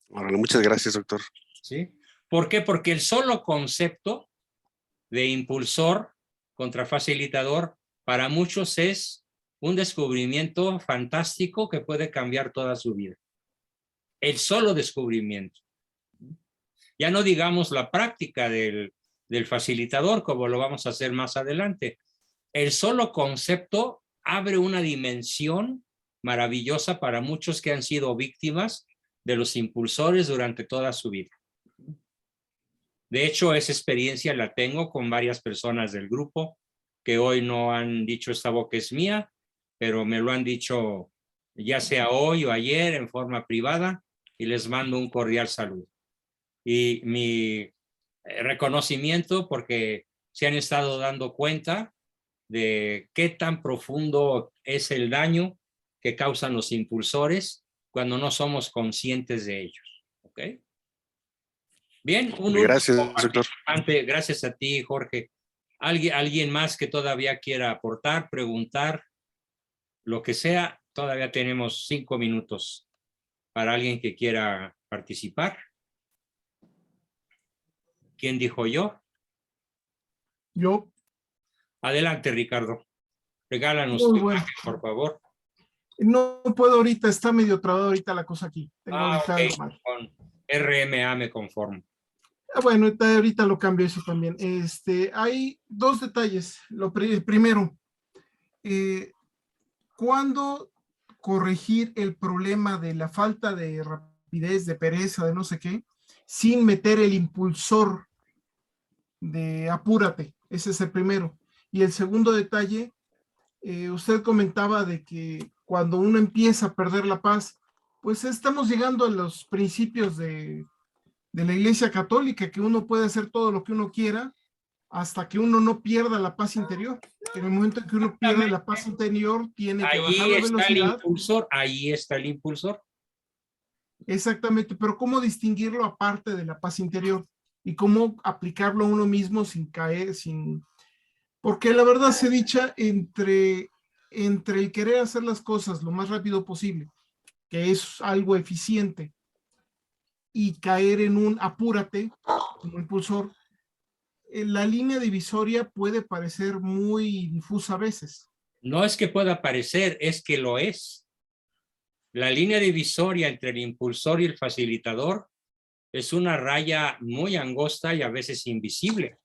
Órale, muchas gracias, doctor. ¿Sí? ¿Por qué? Porque el solo concepto de impulsor contra facilitador para muchos es un descubrimiento fantástico que puede cambiar toda su vida. El solo descubrimiento. Ya no digamos la práctica del facilitador, como lo vamos a hacer más adelante. El solo concepto abre una dimensión maravillosa para muchos que han sido víctimas de los impulsores durante toda su vida. De hecho, esa experiencia la tengo con varias personas del grupo que hoy no han dicho esta boca es mía, pero me lo han dicho ya sea hoy o ayer en forma privada y les mando un cordial saludo. Y mi reconocimiento porque se han estado dando cuenta de qué tan profundo es el daño que causan los impulsores cuando no somos conscientes de ellos. ¿Ok? Bien, Gracias, doctor. Gracias a ti, Jorge. ¿Alguien más que todavía quiera aportar, preguntar, lo que sea? Todavía tenemos 5 minutos para alguien que quiera participar. ¿Quién dijo yo? Yo. Adelante, Ricardo. Regálanos Muy tu bueno. imagen, por favor. No puedo ahorita, está medio trabado ahorita la cosa aquí. Tengo ahorita ok. algo mal. Con RMA me conformo. Bueno, ahorita lo cambio eso también. Hay 2 detalles. El primero, ¿cuándo corregir el problema de la falta de rapidez, de pereza, de no sé qué, sin meter el impulsor de apúrate? Ese es el primero. Y el segundo detalle, usted comentaba de que cuando uno empieza a perder la paz, pues estamos llegando a los principios de la Iglesia Católica, que uno puede hacer todo lo que uno quiera hasta que uno no pierda la paz interior. En el momento en que uno pierde la paz interior, tiene que bajar la velocidad. Ahí está el impulsor. Exactamente, pero ¿cómo distinguirlo aparte de la paz interior? Y cómo aplicarlo a uno mismo sin caer, porque la verdad se dicha entre el querer hacer las cosas lo más rápido posible, que es algo eficiente, y caer en un apúrate como impulsor, la línea divisoria puede parecer muy difusa a veces. No es que pueda parecer, es que lo es. La línea divisoria entre el impulsor y el facilitador es una raya muy angosta y a veces invisible.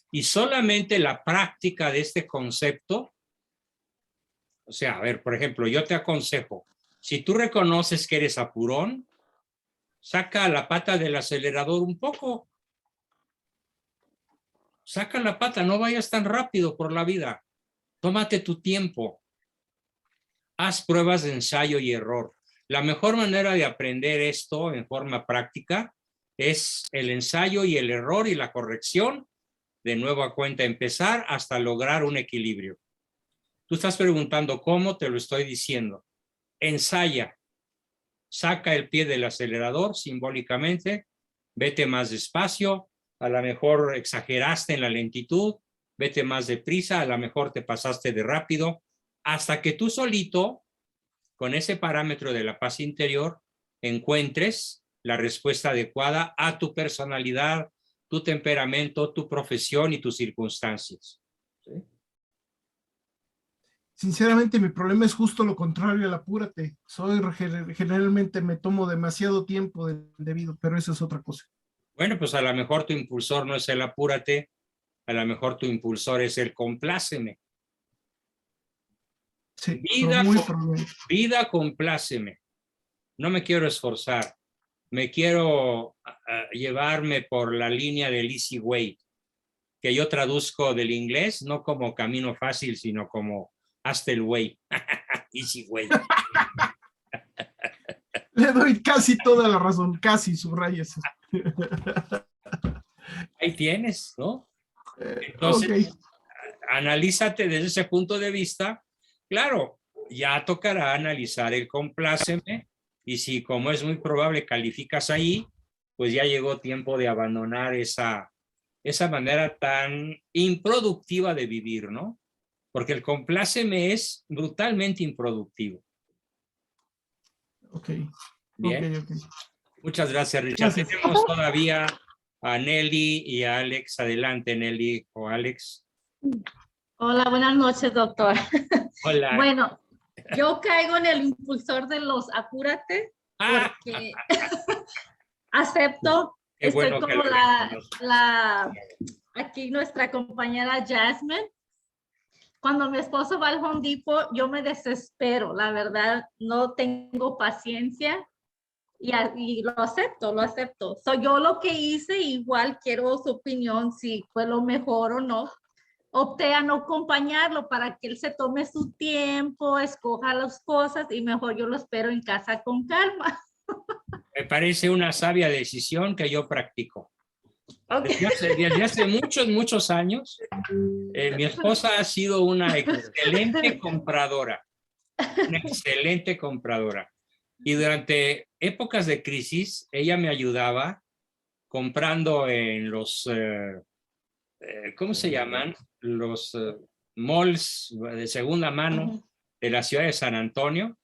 Y solamente la práctica de este concepto, o sea, a ver, por ejemplo, yo te aconsejo, si tú reconoces que eres apurón, saca la pata del acelerador un poco. Saca la pata, no vayas tan rápido por la vida. Tómate tu tiempo. Haz pruebas de ensayo y error. La mejor manera de aprender esto en forma práctica es el ensayo y el error y la corrección. De nuevo a cuenta empezar hasta lograr un equilibrio. Tú estás preguntando cómo, te lo estoy diciendo. Ensaya. Saca el pie del acelerador simbólicamente. Vete más despacio. A lo mejor exageraste en la lentitud. Vete más deprisa. A lo mejor te pasaste de rápido. Hasta que tú solito, con ese parámetro de la paz interior, encuentres la respuesta adecuada a tu personalidad, tu temperamento, tu profesión y tus circunstancias. ¿Sí? Sinceramente, mi problema es justo lo contrario al apúrate. Generalmente me tomo demasiado tiempo del debido, pero eso es otra cosa. Bueno, pues a lo mejor tu impulsor no es el apúrate, a lo mejor tu impulsor es el compláceme. Sí, vida compláceme. No me quiero esforzar. Me quiero llevarme por la línea del easy way, que yo traduzco del inglés no como camino fácil, sino como hazte el way. Easy way. Le doy casi toda la razón, casi subrayas. Ahí tienes, ¿no? Entonces, analízate desde ese punto de vista Claro, ya tocará analizar el compláceme y si, como es muy probable, calificas ahí, pues ya llegó tiempo de abandonar esa manera tan improductiva de vivir, ¿no? Porque el compláceme es brutalmente improductivo. Ok. Bien. Ok. Muchas gracias, Richard. Gracias. Tenemos todavía a Nelly y a Alex. Adelante, Nelly o Alex. Hola, buenas noches, doctor. Hola. Bueno, yo caigo en el impulsor de los apúrate porque acepto, Qué estoy bueno que como lo aquí nuestra compañera Jasmine. Cuando mi esposo va al Home Depot, yo me desespero, la verdad, no tengo paciencia y lo acepto, lo acepto. Yo lo que hice, igual quiero su opinión, si fue lo mejor o no. Opté a no acompañarlo para que él se tome su tiempo, escoja las cosas y mejor yo lo espero en casa con calma. Me parece una sabia decisión que yo practico. Okay. Desde hace muchos años, mi esposa ha sido una excelente compradora. Una excelente compradora. Y durante épocas de crisis, ella me ayudaba comprando en los, ¿cómo se llaman? Los malls de segunda mano de la ciudad de San Antonio,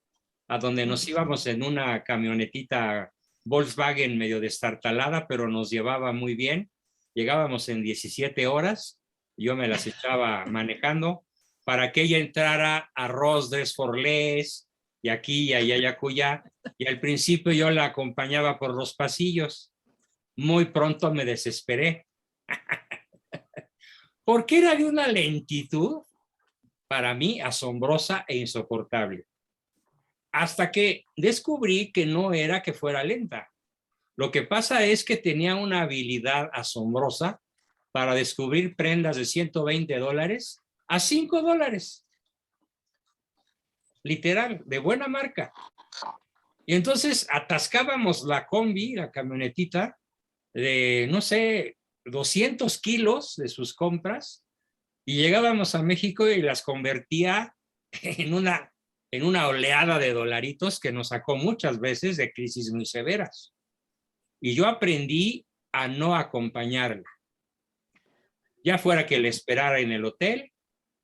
a donde nos íbamos en una camionetita Volkswagen medio destartalada, pero nos llevaba muy bien. Llegábamos en 17 horas, yo me las echaba manejando para que ella entrara a Ross Dress for Less, y aquí, y allá, y acullá. Y al principio yo la acompañaba por los pasillos. Muy pronto me desesperé. Porque era de una lentitud, para mí, asombrosa e insoportable. Hasta que descubrí que no era que fuera lenta. Lo que pasa es que tenía una habilidad asombrosa para descubrir prendas de $120 a $5. Literal, de buena marca. Y entonces atascábamos la combi, la camionetita, de, no sé, 200 kilos de sus compras, y llegábamos a México y las convertía en una oleada de dolaritos que nos sacó muchas veces de crisis muy severas. Y yo aprendí a no acompañarla. Ya fuera que la esperara en el hotel,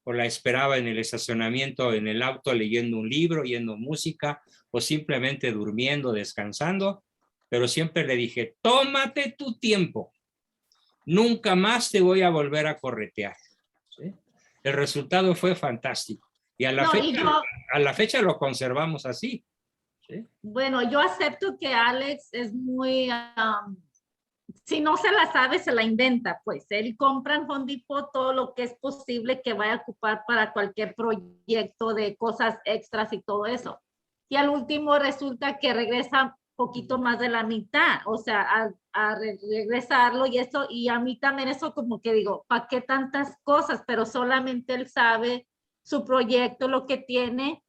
o la esperaba en el estacionamiento, en el auto, leyendo un libro, oyendo música, o simplemente durmiendo, descansando, pero siempre le dije, tómate tu tiempo, nunca más te voy a volver a corretear. ¿Sí? El resultado fue fantástico, y a la fecha lo conservamos así. ¿Sí? Bueno, yo acepto que Alex es muy... si no se la sabe, se la inventa, pues. Él compra en Home Depot todo lo que es posible que vaya a ocupar para cualquier proyecto de cosas extras y todo eso. Y al último resulta que regresa poquito más de la mitad, o sea, a regresarlo y eso, y a mí también eso como que digo, ¿para qué tantas cosas? Pero solamente él sabe su proyecto, lo que tiene,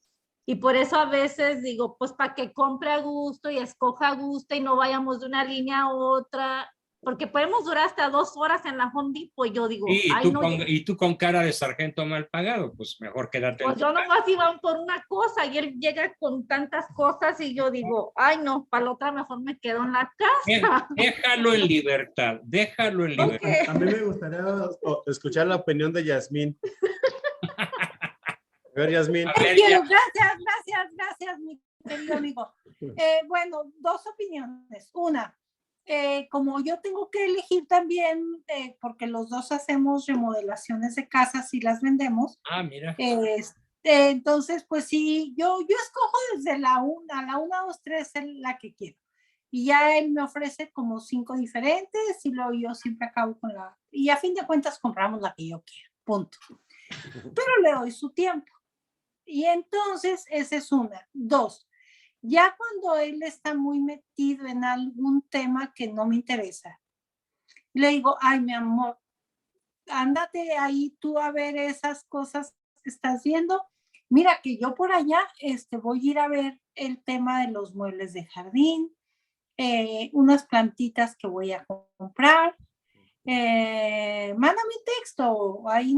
y por eso a veces digo, pues para que compre a gusto y escoja a gusto y no vayamos de una línea a otra, porque podemos durar hasta 2 horas en la Home Depot. Y yo digo, y tú con cara de sargento mal pagado, pues mejor quédate. Pues yo nomás iba por una cosa y él llega con tantas cosas y yo digo, ay no, para la otra mejor me quedo en la casa. Déjalo en libertad, déjalo en libertad. Okay. A mí me gustaría escuchar la opinión de Yasmín. A ver, Yasmín. Gracias, mi querido amigo. Bueno, 2 opiniones. Una, como yo tengo que elegir también, porque los 2 hacemos remodelaciones de casas y las vendemos. Ah, mira. Entonces, pues sí, yo escojo desde la 1, 2, 3, la que quiero. Y ya él me ofrece como 5 diferentes y luego yo siempre acabo con y a fin de cuentas compramos la que yo quiero, punto. Pero le doy su tiempo. Y entonces, esa es una. 2, ya cuando él está muy metido en algún tema que no me interesa, le digo, ay, mi amor, ándate ahí tú a ver esas cosas que estás viendo. Mira que yo por allá voy a ir a ver el tema de los muebles de jardín, unas plantitas que voy a comprar, mándame un texto, ahí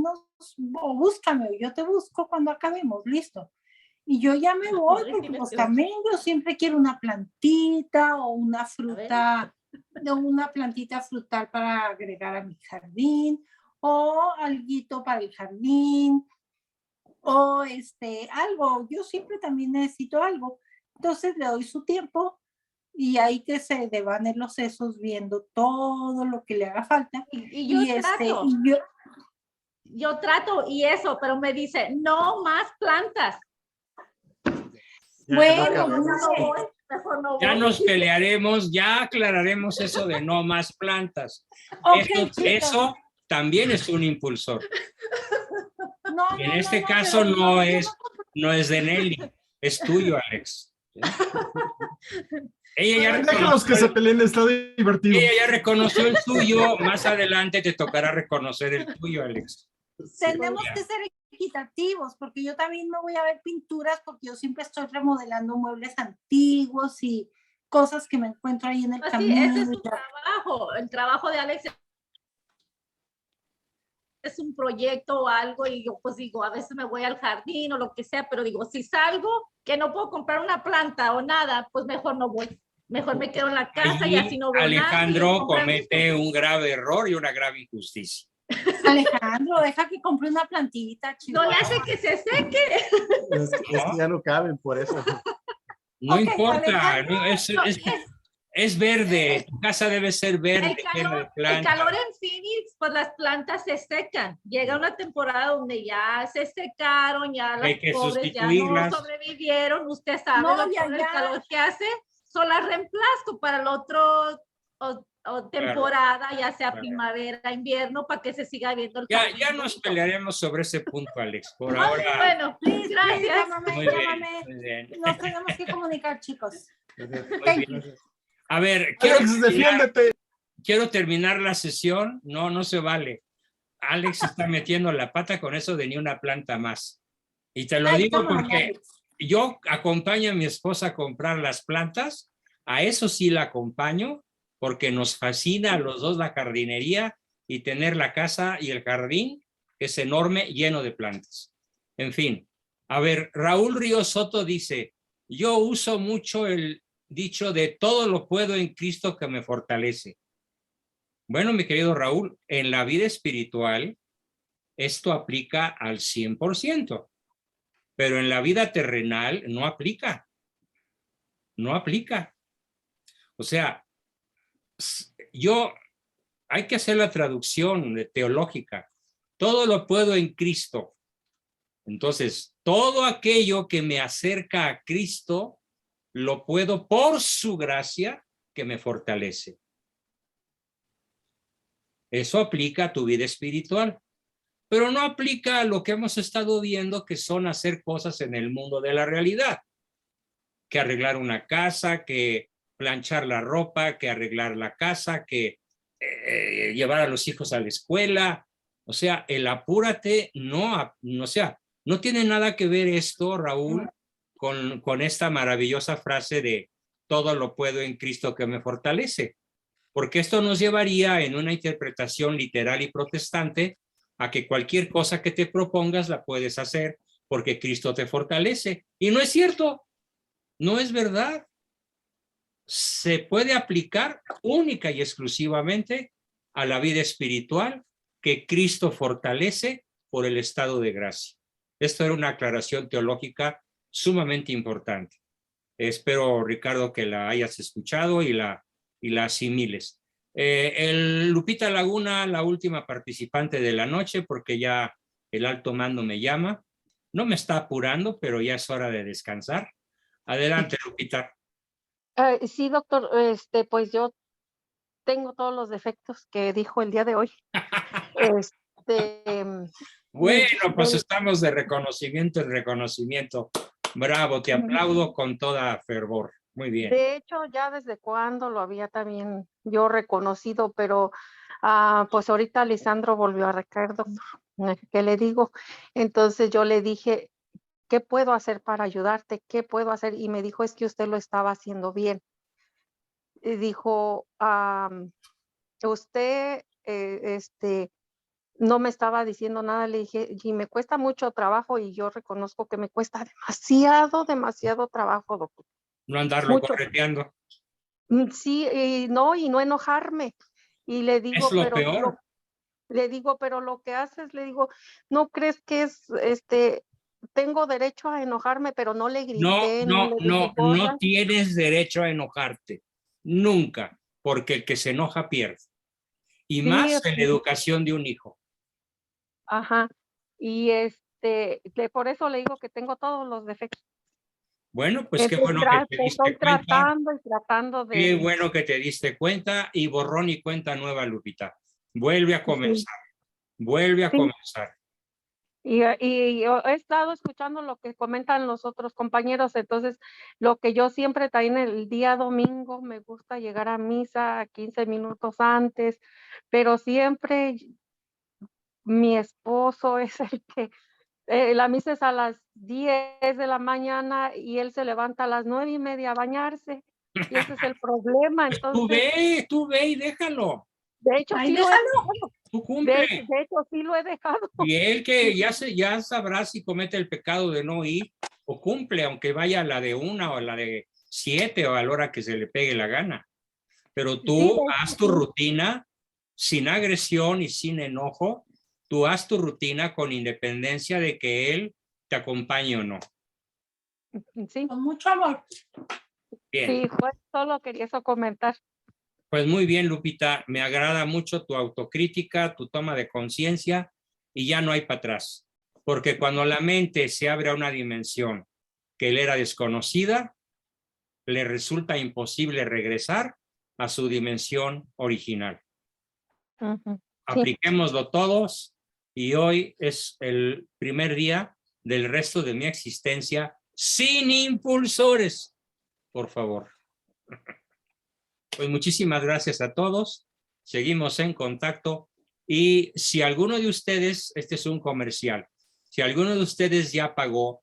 o búscame, o yo te busco cuando acabemos, listo. Y yo ya me voy, porque pues también yo siempre quiero una plantita o una fruta, una plantita frutal para agregar a mi jardín, o alguito para el jardín, o algo. Yo siempre también necesito algo. Entonces le doy su tiempo y ahí que se devanen los sesos viendo todo lo que le haga falta. Y yo trato. Yo trato y eso, pero me dice, no más plantas. Bueno, mejor no voy. Ya nos pelearemos, ya aclararemos eso de no más plantas. Okay, eso también es un impulsor. No, en este caso no es de Nelly, es tuyo, Alex. Ella ya Déjalos que se peleen, está divertido. Ella ya reconoció el suyo, más adelante te tocará reconocer el tuyo, Alex. Tenemos que ser equitativos, porque yo también me voy a ver pinturas, porque yo siempre estoy remodelando muebles antiguos y cosas que me encuentro ahí en el camino. Ese es su trabajo. El trabajo de Alex es un proyecto o algo, y yo pues digo, a veces me voy al jardín o lo que sea, pero digo, si salgo que no puedo comprar una planta o nada, pues mejor no voy. Mejor me quedo en la casa y así no veo Alejandro nada, comete un grave error y una grave injusticia. Alejandro, deja que compre una plantita, chico. No le hace que se seque. Es que ya no caben por eso. No importa, es verde, tu casa debe ser verde, llena de El plantas. calor en Phoenix, pues las plantas se secan. Llega una temporada donde ya se secaron, ya las pobres ya no sobrevivieron. Usted sabe el calor que hace, solo las reemplazo para el otro temporada, ya sea primavera, invierno, para que se siga viendo el calor. Ya nos pelearemos sobre ese punto, Alex. Por ahora. Bueno, gracias. Muy bien. Nos tenemos que comunicar, chicos. Muy bien. A ver, quiero terminar la sesión. No se vale. Alex está metiendo la pata con eso de ni una planta más. Y te lo digo porque yo acompaño a mi esposa a comprar las plantas. A eso sí la acompaño, porque nos fascina a los dos la jardinería y tener la casa y el jardín, que es enorme, lleno de plantas. En fin, a ver, Raúl Ríos Soto dice, yo uso mucho el dicho de todo lo puedo en Cristo que me fortalece. Bueno, mi querido Raúl, en la vida espiritual esto aplica al 100%, pero en la vida terrenal no aplica. No aplica. O sea, hay que hacer la traducción teológica. Todo lo puedo en Cristo. Entonces, todo aquello que me acerca a Cristo, lo puedo por su gracia que me fortalece. Eso aplica a tu vida espiritual, pero no aplica a lo que hemos estado viendo, que son hacer cosas en el mundo de la realidad, que arreglar una casa, que planchar la ropa, que arreglar la casa, que llevar a los hijos a la escuela. O sea, el apúrate no tiene nada que ver esto, Raúl, con esta maravillosa frase de todo lo puedo en Cristo que me fortalece, porque esto nos llevaría en una interpretación literal y protestante a que cualquier cosa que te propongas la puedes hacer porque Cristo te fortalece. Y no es cierto, no es verdad. Se puede aplicar única y exclusivamente a la vida espiritual que Cristo fortalece por el estado de gracia. Esto era una aclaración teológica sumamente importante. Espero, Ricardo, que la hayas escuchado y la asimiles. Lupita Laguna, la última participante de la noche, porque ya el alto mando me llama. No me está apurando, pero ya es hora de descansar. Adelante, Lupita. Sí, doctor, pues yo tengo todos los defectos que dijo el día de hoy. Bueno, pues estamos de reconocimiento en reconocimiento. Bravo, te aplaudo con toda fervor. Muy bien. De hecho, ya desde cuando lo había también yo reconocido, pero pues ahorita Lisandro volvió a recaer, doctor. ¿Qué le digo? Entonces yo le dije, ¿qué puedo hacer para ayudarte? ¿Qué puedo hacer? Y me dijo, es que usted lo estaba haciendo bien. Y dijo, usted no me estaba diciendo nada. Le dije, y me cuesta mucho trabajo y yo reconozco que me cuesta demasiado trabajo, doctor. No andarlo Mucho. correteando. Sí, y no enojarme. Y le digo, Es lo peor. Le digo, pero lo que haces, le digo, ¿no crees que es, tengo derecho a enojarme, pero no le grité, no le dije No cosas? tienes derecho a enojarte. Nunca, porque el que se enoja pierde. Y Sí, más en la educación de un hijo. Ajá. Y por eso le digo que tengo todos los defectos. Bueno, pues qué bueno que te diste Estoy cuenta. tratando de... Qué bueno que te diste cuenta y borrón y cuenta nueva, Lupita. Vuelve a comenzar. Vuelve a Sí. comenzar. Y yo he estado escuchando lo que comentan los otros compañeros, entonces lo que yo siempre también el día domingo me gusta llegar a misa 15 minutos antes, pero siempre mi esposo es el que, la misa es a las 10 de la mañana y él se levanta a las 9:30 a bañarse, y ese es el problema. Entonces, Tú ve y déjalo. de hecho, Ay, sí lo he déjalo. dejado. Tú cumple. De hecho, sí lo he dejado. Y él que ya sabrá si comete el pecado de no ir o cumple, aunque vaya a la de 1 o a la de 7 o a la hora que se le pegue la gana. Pero Sí, tú haz tu rutina sin agresión y sin enojo. Tú haz tu rutina con independencia de que él te acompañe o no. Sí. Con mucho amor. Bien. Sí, pues solo quería eso comentar. Pues muy bien, Lupita. Me agrada mucho tu autocrítica, tu toma de conciencia y ya no hay para atrás. Porque cuando la mente se abre a una dimensión que le era desconocida, le resulta imposible regresar a su dimensión original. Ujú. Apliquémoslo todos y hoy es el primer día del resto de mi existencia sin impulsores, por favor. Pues muchísimas gracias a todos. Seguimos en contacto y si alguno de ustedes, este es un comercial, si alguno de ustedes ya pagó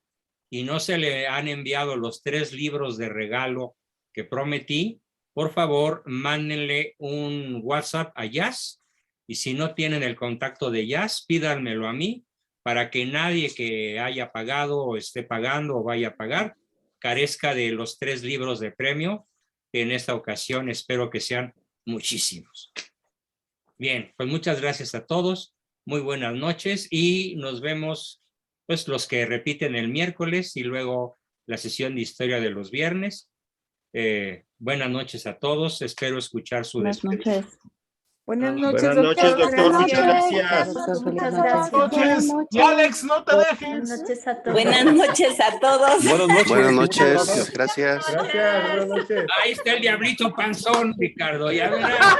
y no se le han enviado los 3 libros de regalo que prometí, por favor, mándenle un WhatsApp a Jazz y si no tienen el contacto de Jazz, pídanmelo a mí para que nadie que haya pagado o esté pagando o vaya a pagar carezca de los 3 libros de premio. En esta ocasión espero que sean muchísimos. Bien, pues muchas gracias a todos. Muy buenas noches y nos vemos, pues los que repiten el miércoles y luego la sesión de historia de los viernes. Buenas noches a todos. Espero escuchar su despedida. Buenas noches, Buenas noches, doctor. Muchas gracias. Muchas Buenas noches. Y Alex, no te dejes. Buenas noches a todos. Buenas noches, gracias. Gracias, buenas noches. Ahí está el diablito panzón, Ricardo. Ya verás.